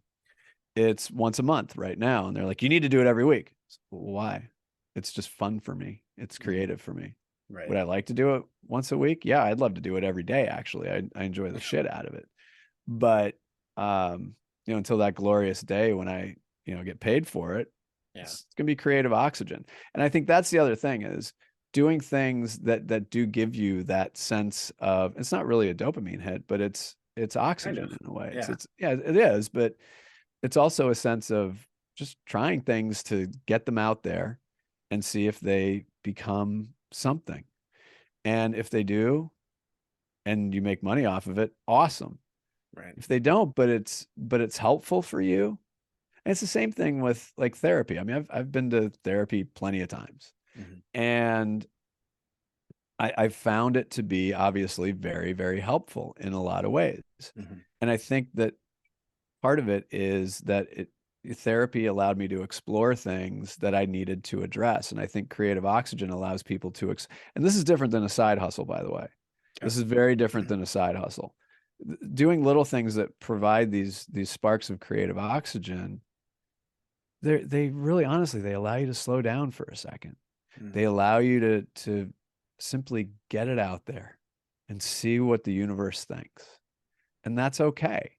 it's once a month right now. And they're like, you need to do it every week. Why? It's just fun for me. It's Hmm. creative for me. Right. Would I like to do it once a week? Yeah, I'd love to do it every day, actually. I enjoy the shit out of it. But until that glorious day when I, get paid for it, Yeah. it's gonna be creative oxygen. And I think that's the other thing is doing things that do give you that sense of, it's not really a dopamine hit, but it's Kind oxygen of. in a way. It's Yeah. it's yeah, it is, but it's also a sense of just trying things to get them out there and see if they become something. And if they do, and you make money off of it, awesome. Right. If they don't, but it's helpful for you. And it's the same thing with like therapy. I mean, I've been to therapy plenty of times, Hmm. and I've found it to be obviously very, very helpful in a lot of ways. Hmm. And I think that part of it is that therapy allowed me to explore things that I needed to address. And I think creative oxygen allows people to, and this is different than a side hustle, by the way. Okay. This is very different than a side hustle. Doing little things that provide these sparks of creative oxygen, they really honestly, they allow you to slow down for a second. They Hmm. allow you to simply get it out there and see what the universe thinks. And that's okay.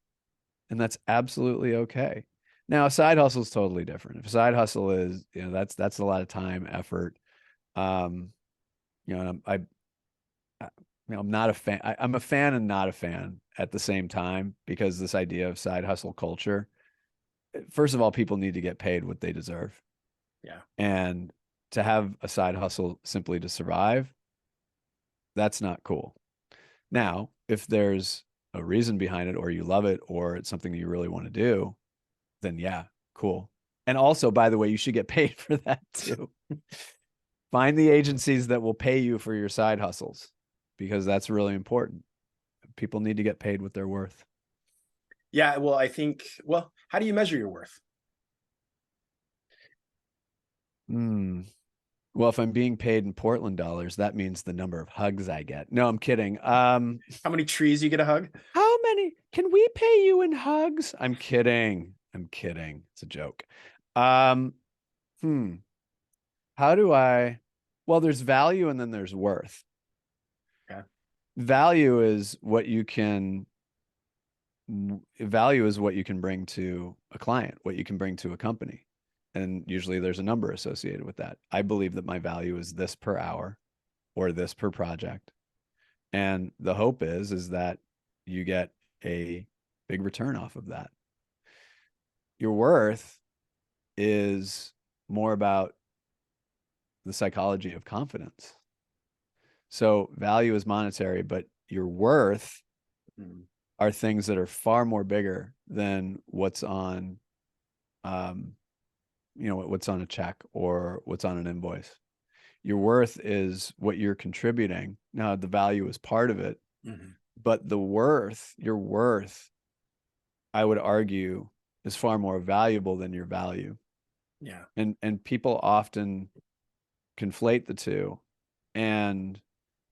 And that's absolutely okay. Now, a side hustle is totally different. If a side hustle is, that's a lot of time, effort. Um, and I I'm not a fan. I'm a fan and not a fan at the same time because this idea of side hustle culture, first of all, people need to get paid what they deserve. Yeah. And to have a side hustle simply to survive, that's not cool. Now, if there's a reason behind it, or you love it, or it's something that you really want to do, then yeah, cool. And also, by the way, you should get paid for that too. Find the agencies that will pay you for your side hustles because that's really important. People need to get paid what they're worth. Yeah. Well, I think, well, how do you measure your worth? Hmm. Well, if I'm being paid in Portland dollars, that means the number of hugs I get. No, I'm kidding. How many trees you get a hug? How many can we pay you in hugs? I'm kidding. I'm kidding. It's a joke. Um, hmm. How do I? Well, there's value and then there's worth. Yeah. Value is what you can value is what you can bring to a client, what you can bring to a company. And usually there's a number associated with that. I believe that my value is this per hour or this per project. And the hope is that you get a big return off of that. Your worth is more about the psychology of confidence. So value is monetary, but your worth Mm. are things that are far more bigger than what's on um, what's on a check or what's on an invoice. Your worth is what you're contributing. Now, the value is part of it, Hmm. but your worth, I would argue, is far more valuable than your value. Yeah. And people often conflate the two. And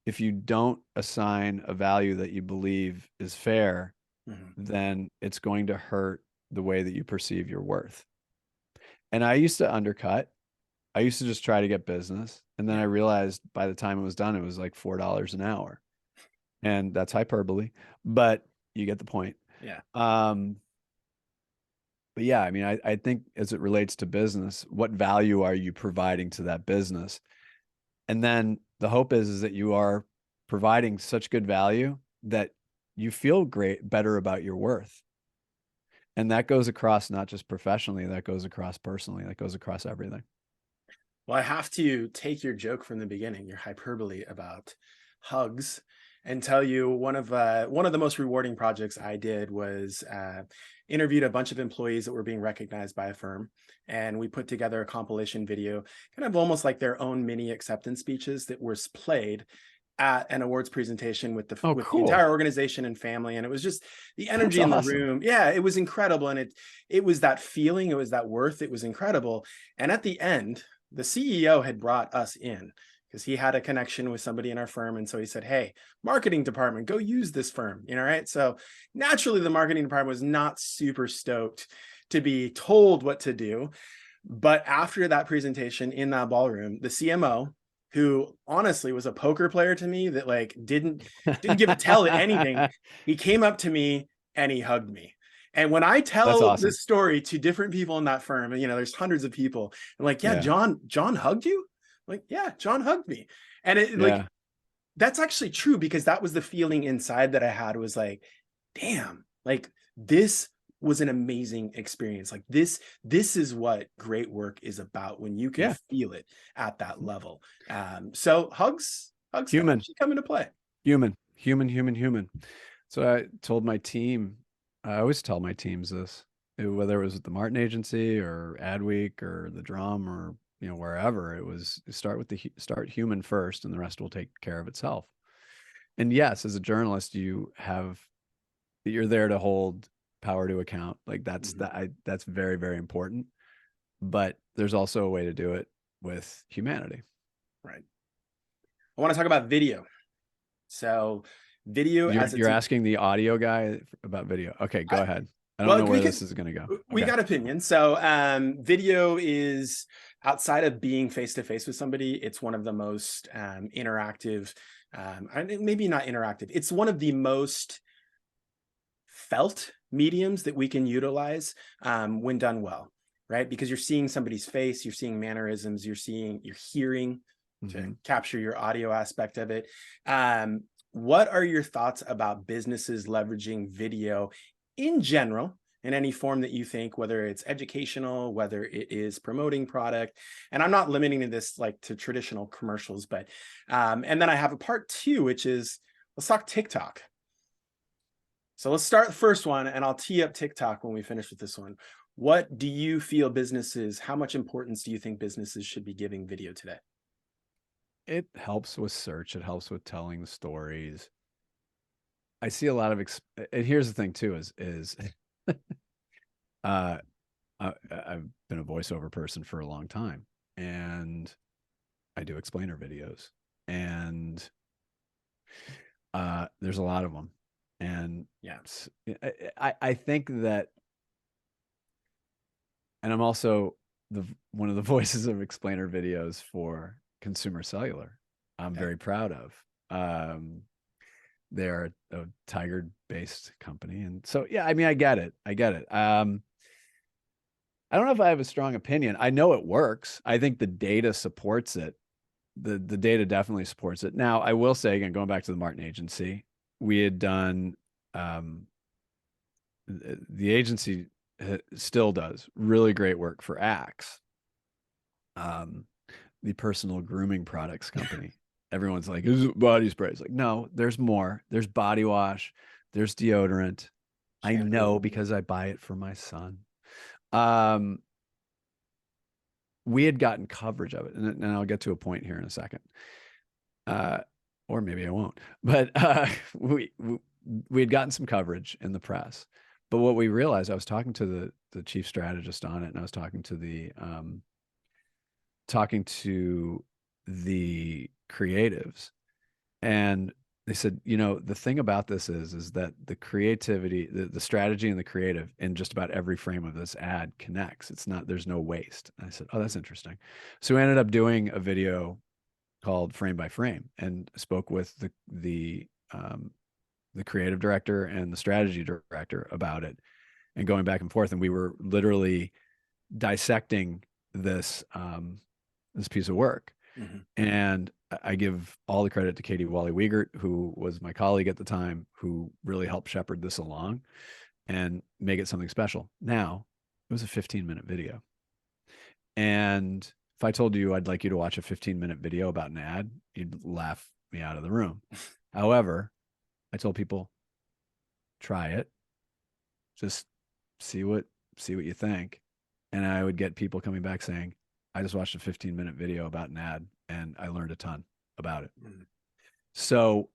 if you don't assign a value that you believe is fair, Hmm. then it's going to hurt the way that you perceive your worth. And I used to undercut. I used to just try to get business. And then I Yeah. realized by the time it was done, it was like $4 an hour. And that's hyperbole, but you get the point. Yeah. Um, but yeah, I mean, I think as it relates to business, what value are you providing to that business? And then the hope is that you are providing such good value that you feel better about your worth. And that goes across not just professionally, that goes across personally, that goes across everything. Well, I have to take your joke from the beginning, your hyperbole about hugs, and tell you one of the most rewarding projects I did was interviewed a bunch of employees that were being recognized by a firm, and we put together a compilation video, kind of almost like their own mini acceptance speeches that was played at an awards presentation with Oh, the cool. entire organization and family, and it was just the That's energy in the awesome. room. Yeah, it was incredible, and it was that feeling, it was that worth, it was incredible. And at the end, the CEO had brought us in because he had a connection with somebody in our firm. And so he said, hey, marketing department, go use this firm, right? So naturally, the marketing department was not super stoked to be told what to do. But after that presentation in that ballroom, the CMO, who honestly was a poker player to me that like didn't give a tell at anything, he came up to me and he hugged me. And when I That's tell awesome. this story to different people in that firm, and there's hundreds of people, I'm like, yeah, Yeah. John hugged you? I'm like, yeah, John hugged me. And it like Yeah. that's actually true, because that was the feeling inside that I had, was like, damn, like this was an amazing experience. Like this is what great work is about, when you can Yeah. feel it at that level. So hugs can Human, actually come into play. human. So I told my team, I always tell my teams this, whether it was at the Martin Agency or Adweek or the Drum or wherever, it was start human first, and the rest will take care of itself. And yes, as a journalist, you're there to hold power to account. Like that's very, very important. But there's also a way to do it with humanity. Right. I want to talk about video. So video You're as a you're tool. asking the audio guy about video. Okay, go ahead. I don't Well, know where this is going to go. we Okay. got opinions. So video is, outside of being face to face with somebody, it's one of the most interactive, maybe not interactive, it's one of the most felt mediums that we can utilize when done well, right? Because you're seeing somebody's face, you're seeing mannerisms, you're hearing to capture your audio aspect of it. What are your thoughts about businesses leveraging video in general, in any form that you think, whether it's educational, whether it is promoting product? And I'm not limiting this like to traditional commercials, but and then I have a part two, which is, let's talk TikTok. So let's start the first one, and I'll tee up TikTok when we finish with this one. What do you feel how much importance do you think businesses should be giving video today? It helps with search. It helps with telling the stories. I see a lot of, and here's the thing too, is uh, I've been a voiceover person for a long time, and I do explainer videos, and there's a lot of them. And Yeah. I think that, and I'm also one of the voices of explainer videos for Consumer Cellular. I'm Okay. very proud of. They're a Tiger-based company, and so yeah, I mean, I get it. I don't know if I have a strong opinion. I know it works. I think the data supports it. The data definitely supports it. Now, I will say again, going back to the Martin Agency, we had done the agency still does really great work for Axe, the personal grooming products company. Everyone's like, is it body spray? It's like, no, there's more. There's body wash, there's deodorant. I know Shampoo. because I buy it for my son. Um, we had gotten coverage of it, and I'll get to a point here in a second. Or maybe I won't. But we had gotten some coverage in the press. But what we realized, I was talking to the chief strategist on it, and I was talking to the creatives, and they said, the thing about this is that the creativity, the strategy and the creative in just about every frame of this ad connects. There's no waste. And I said, oh, that's interesting. So we ended up doing a video called Frame by Frame, and spoke with the creative director and the strategy director about it, and going back and forth. And we were literally dissecting this piece of work. Mm-hmm. And I give all the credit to Katie Wally-Wiegert, who was my colleague at the time, who really helped shepherd this along and make it something special. Now, it was a 15-minute video. And if I told you I'd like you to watch a 15-minute video about an ad, you'd laugh me out of the room. However, I told people, try it. Just see what you think. And I would get people coming back saying, I just watched a 15-minute video about an ad and I learned a ton about it. Mm-hmm. So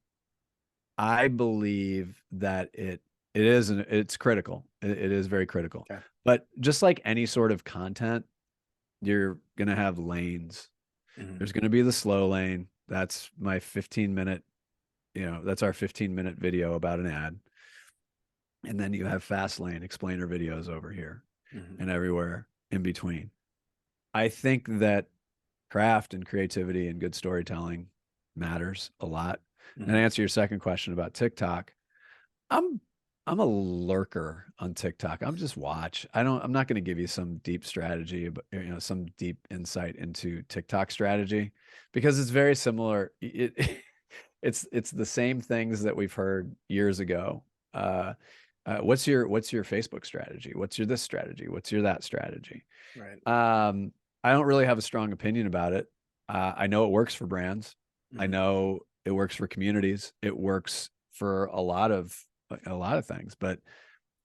I believe that it's critical. It is very critical. Okay. But just like any sort of content, you're going to have lanes. Mhm. There's going to be the slow lane. That's my 15-minute, that's our 15-minute video about an ad. And then you have fast lane explainer videos over here Mhm. and everywhere in between. I think that craft and creativity and good storytelling matters a lot. And to Mhm. answer your second question about TikTok, I'm I'm a lurker on TikTok. I'm just watch. I'm not going to give you some deep strategy, but some deep insight into TikTok strategy because it's very similar. It's the same things that we've heard years ago. Uh, what's your Facebook strategy? What's your this strategy? What's your that strategy? Right. Um, I don't really have a strong opinion about it. I know it works for brands. I Mhm. know it works for communities. It works for a lot of things, but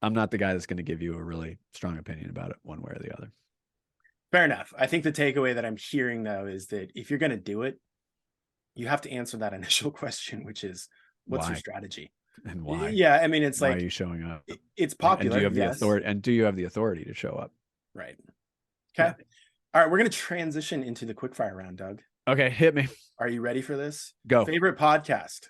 I'm not the guy that's going to give you a really strong opinion about it one way or the other. Fair enough. I think the takeaway that I'm hearing though is that if you're going to do it, you have to answer that initial question, which is, what's your Why strategy? and why? Yeah, I mean, it's Why are like you showing up? it's And do you popular, have the yes. authority? And do you have the authority to show up? Right. Okay. Yeah. All right, we're going to transition into the quickfire round, Doug. Okay, hit me. Are you ready for this? Go. Favorite podcast?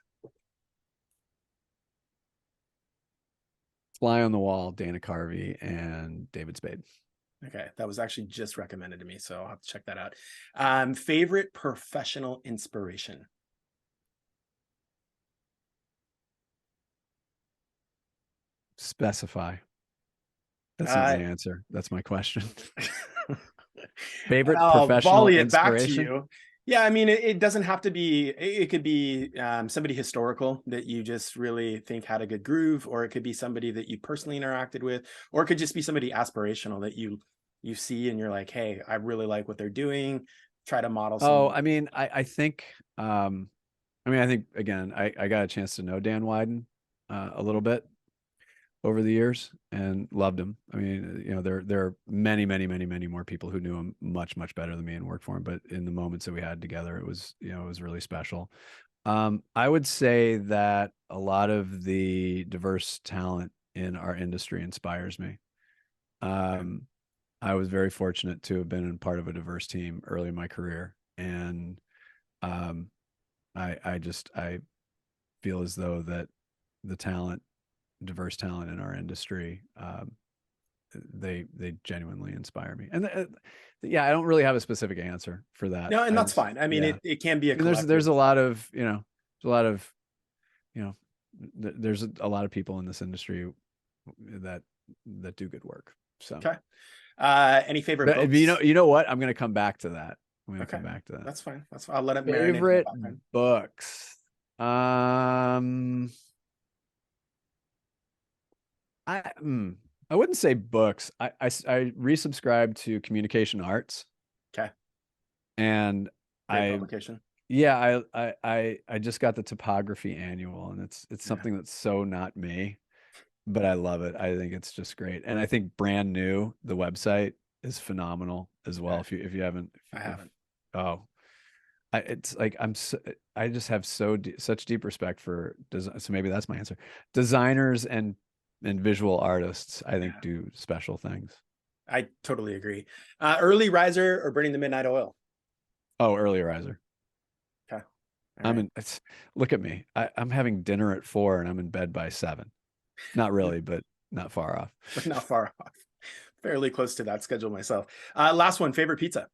Fly on the Wall, Dana Carvey and David Spade. Okay, that was actually just recommended to me, so I'll have to check that out. Favorite professional inspiration? Specify. That's not Uh, my answer. That's my question. Favorite I'll professional volley it back to inspiration? you. Yeah, I mean, it doesn't have to be. It could be somebody historical that you just really think had a good groove, or it could be somebody that you personally interacted with, or it could just be somebody aspirational that you see and you're like, hey, I really like what they're doing. Try to model Oh, some. I mean, I think again, I got a chance to know Dan Wyden a little bit over the years and loved him. I mean, there are many, many, many, many more people who knew him much, much better than me and worked for him. But in the moments that we had together, it was really special. I would say that a lot of the diverse talent in our industry inspires me. Um, I was very fortunate to have been in part of a diverse team early in my career, and um, I feel as though that the diverse talent in our industry, they genuinely inspire me. And yeah, I don't really have a specific answer for that. No, and that's fine. I mean, Yeah. it can be a I mean, there's collective. a lot of there's a lot of you know there's a lot of people in this industry that do good work. So, Okay. Any favorite but you know books? you know what? I'm going to come back to that. I'm going to Okay, come back to that. that's fine. That's fine. I'll let it marinate in the Favorite background. books. I mm, I wouldn't say books. I resubscribed to Communication Arts, Okay, and great I publication. yeah I just got the topography annual, and it's Yeah, something that's so not me, but I love it. I think it's just great, and I think brand new the website is phenomenal as well. okay. If you haven't, I if, haven't. oh, it's like I just have such deep respect for design. So maybe that's my answer. Designers and visual artists, I think, Yeah, do special things. I totally agree. Early riser or burning the midnight oil? Oh, early riser. Okay, all I'm right. in. Look at me. I'm having dinner at 4 and I'm in bed by 7. Not really, but not far off. But not far off. Fairly close to that schedule myself. Last one, favorite pizza?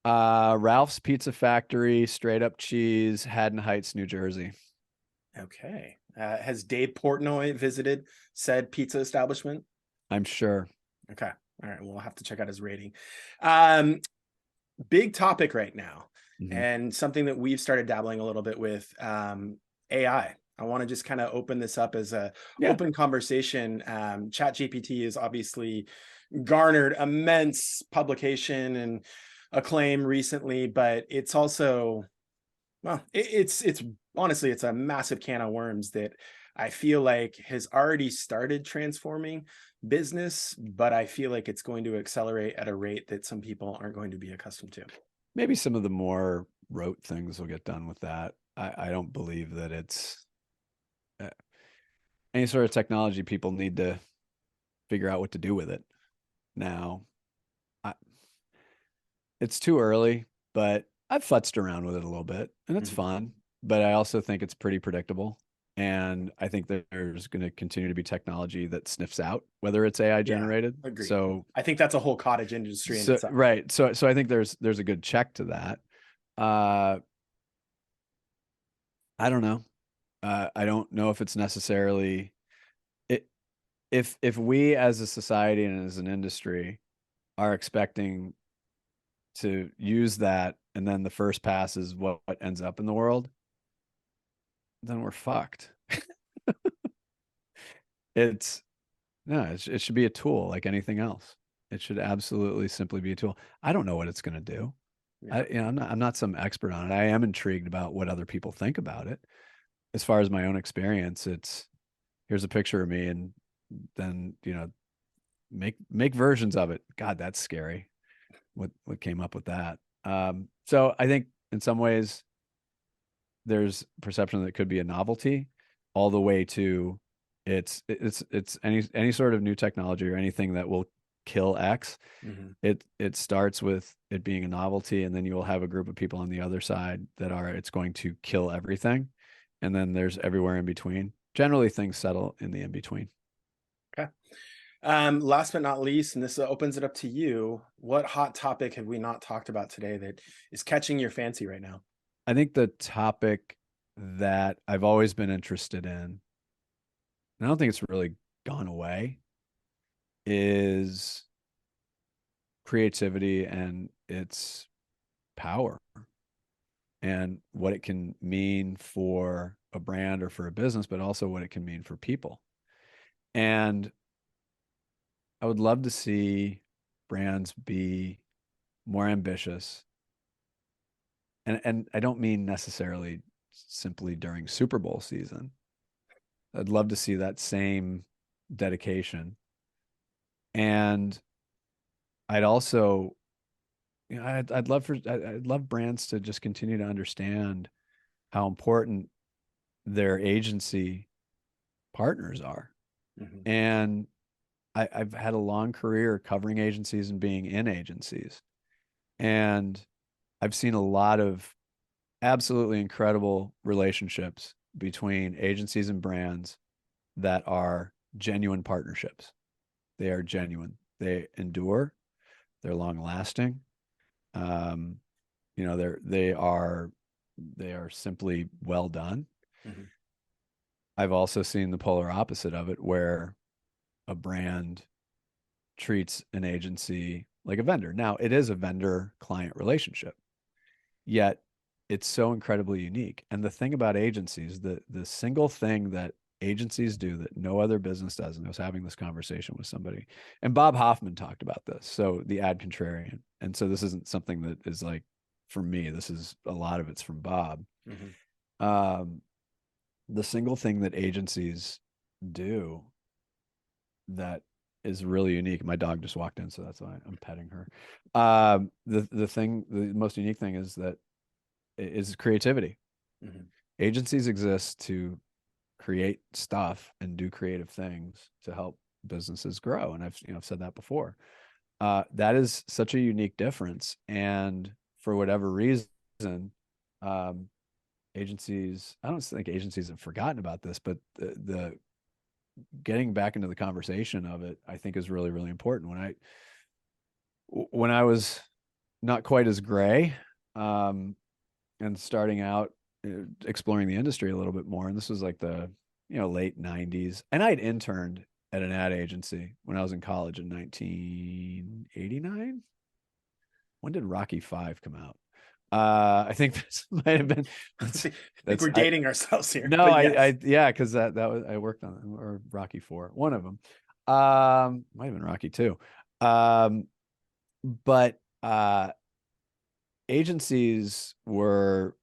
Ralph's Pizza Factory, straight up cheese, Haddon Heights, New Jersey. Okay. Has Dave Portnoy visited said pizza establishment? I'm sure. Okay. All right. We'll have to check out his rating. Um, Big topic right now, Mhm. and something that we've started dabbling a little bit with, I want to just kind of open this up as a Yeah. open conversation. Chat GPT has obviously garnered immense publication and acclaim recently, but it's also, well, it's honestly, it's a massive can of worms that I feel like has already started transforming business, but I feel like it's going to accelerate at a rate that some people aren't going to be accustomed to. Maybe some of the more rote things will get done with that. I don't believe that it's any sort of technology. People need to figure out what to do with it. now. I, it's too early, but I've futzed around with it a little bit and it's Mhm. fun. But I also think it's pretty predictable. And I think that there's going to continue to be technology that sniffs out whether it's AI Yeah, generated. agreed. So, I think that's a whole cottage industry in so itself. right. So I think there's a good check to that. Uh, I don't know. I don't know if it's necessarily it if we as a society and as an industry are expecting to use that and then the first pass is what ends up in the world, then we're fucked. It's no, it should be a tool like anything else. It should absolutely simply be a tool. I don't know what it's going to do. Yeah. I'm not some expert on it. I am intrigued about what other people think about it. As far as my own experience, it's here's a picture of me and then, make versions of it. God, that's scary. What came up with that? So I think in some ways there's perception that it could be a novelty, all the way to it's any sort of new technology or anything that will kill X. Hmm. It starts with it being a novelty, and then you will have a group of people on the other side that are it's going to kill everything, and then there's everywhere in between. Generally, things settle in the in between. Okay. Last but not least, and this opens it up to you. What hot topic have we not talked about today that is catching your fancy right now? I think the topic that I've always been interested in, and I don't think it's really gone away, is creativity and its power and what it can mean for a brand or for a business, but also what it can mean for people. And I would love to see brands be more ambitious. And I don't mean necessarily simply during Super Bowl season. I'd love to see that same dedication. And I'd also, I'd love brands to just continue to understand how important their agency partners are. Hmm. And I've had a long career covering agencies and being in agencies. And I've seen a lot of absolutely incredible relationships between agencies and brands that are genuine partnerships. They are genuine. They endure. They're long lasting. Um, they are simply well done. Hmm. I've also seen the polar opposite of it, where a brand treats an agency like a vendor. Now, it is a vendor client relationship, yet it's so incredibly unique. And the thing about agencies, the single thing that agencies do that no other business does, and I was having this conversation with somebody, and Bob Hoffman talked about this. So the ad contrarian. And so this isn't something that is like for me, this is a lot of it's from Bob. Hmm. Um, the single thing that agencies do that is really unique. My dog just walked in, so that's why I'm petting her. The most unique thing is that is creativity. Hmm. Agencies exist to create stuff and do creative things to help businesses grow, and I've said that before. That is such a unique difference, and for whatever reason, um, agencies. I don't think agencies have forgotten about this, but the getting back into the conversation of it, I think is really, really important. When I was not quite as gray, um, and starting out exploring the industry a little bit more, and this was like the late '90s, and I'd interned at an ad agency when I was in college in 1989. When did Rocky Five come out? I think this might have been I that's think that's we're I dating ourselves here, no, but yes. yeah, because that was I worked on or Rocky Four, one of them. Might have been Rocky Two. Um, but agencies were,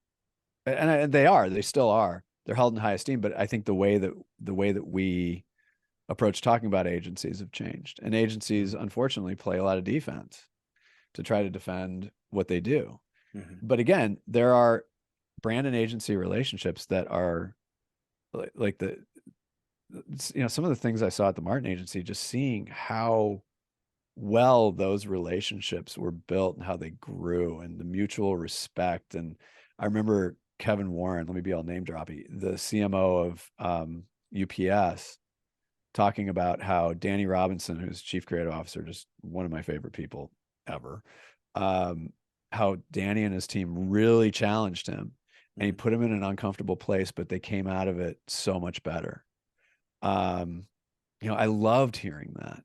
and they still are, they're held in high esteem. But I think the way that we approach talking about agencies have changed, and agencies Hmm. unfortunately play a lot of defense to try to defend what they do. Hmm. But again, there are brand and agency relationships that are like some of the things I saw at the Martin Agency, just seeing how well those relationships were built and how they grew and the mutual respect. And I remember Kevin Warren, let me be all name droppy, the CMO of UPS, talking about how Danny Robinson, who's chief creative officer, just one of my favorite people ever, um, how Danny and his team really challenged him and he Mhm. put him in an uncomfortable place, but they came out of it so much better. Um, I loved hearing that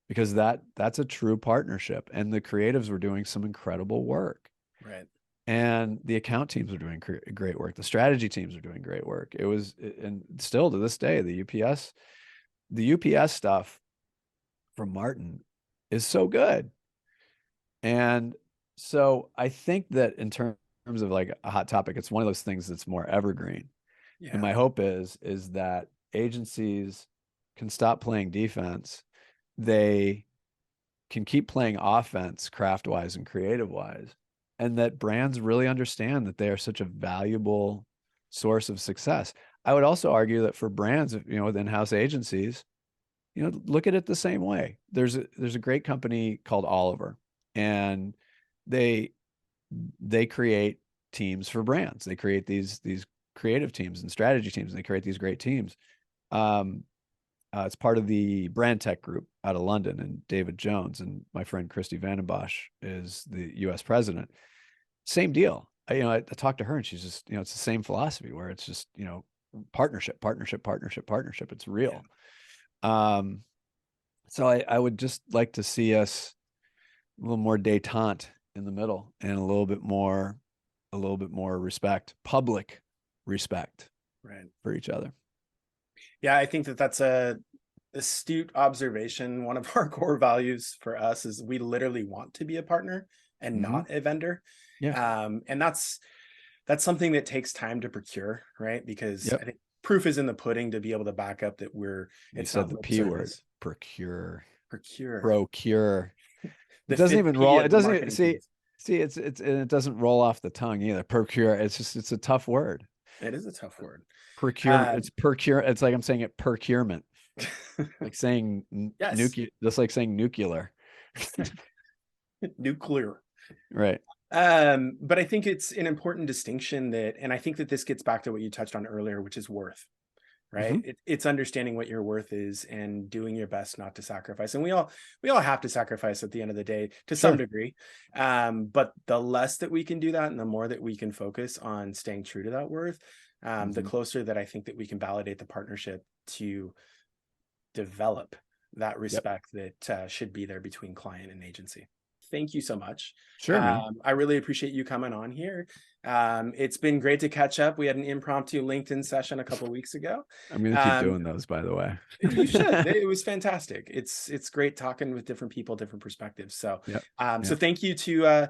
because that's a true partnership. And the creatives were doing some incredible work. Right. And the account teams are doing great work. The strategy teams are doing great work. And still to this day, the UPS stuff from Martin is so good. And so I think that in terms of like a hot topic, it's one of those things that's more evergreen. And Yeah. my hope is that agencies can stop playing defense. They can keep playing offense craft wise and creative wise. And that brands really understand that they are such a valuable source of success. I would also argue that for brands, with in-house agencies, look at it the same way. There's a great company called Oliver, and they they create teams for brands. They create these creative teams and strategy teams, and they create these great teams. Um, it's part of the brand tech group out of London, and David Jones and my friend Christy Vandenbosch is the U.S. president. Same deal. I talked to her, and she's just, it's the same philosophy where it's just, partnership, partnership, partnership, partnership. It's Yeah. real. Um, so I would just like to see us a little more détente in the middle and a little bit more respect, public respect Right. for each other. Yeah, I think that that's a astute observation. One of our core values for us is we literally want to be a partner and Hmm. not a vendor. Yeah. And that's something that takes time to procure, right? Because I Yep. think proof is in the pudding to be able to back up that You it's said not the lip P word, service. procure, Procure. procure. It The doesn't fifth even P roll. of It the doesn't even, marketing see, piece. see, and it doesn't roll off the tongue either. Procure. It's a tough word. It is a tough word. Procurement. Um, It's procure. It's like I'm saying it procurement, like saying yes, nuclear, just like saying nuclear. nuclear. Right. But I think it's an important distinction that, and I think that this gets back to what you touched on earlier, which is worth, right? Hmm. It's understanding what your worth is and doing your best not to sacrifice. And we all have to sacrifice at the end of the day to some Sure. degree. But the less that we can do that and the more that we can focus on staying true to that worth, the Hmm. closer that I think that we can validate the partnership to develop that Yep. respect that should be there between client and agency. Thank you so much. Sure, man. I really appreciate you coming on here. It's been great to catch up. We had an impromptu LinkedIn session a couple weeks ago. I'm gonna keep Um, doing those, by the way. you should. It was fantastic. It's great talking with different people, different perspectives. So Yep. so Yep. thank you to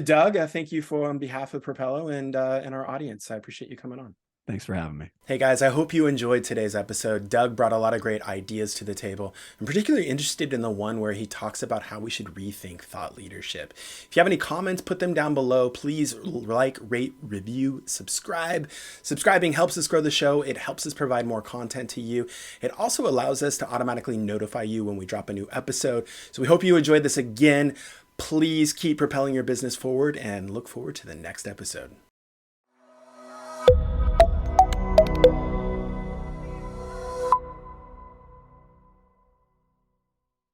Doug. Thank you for on behalf of Propello and our audience. I appreciate you coming on. Thanks for having me. Hey guys, I hope you enjoyed today's episode. Doug brought a lot of great ideas to the table. I'm particularly interested in the one where he talks about how we should rethink thought leadership. If you have any comments, put them down below. Please like, rate, review, subscribe. Subscribing helps us grow the show. It helps us provide more content to you. It also allows us to automatically notify you when we drop a new episode. So we hope you enjoyed this again. Please keep propelling your business forward and look forward to the next episode.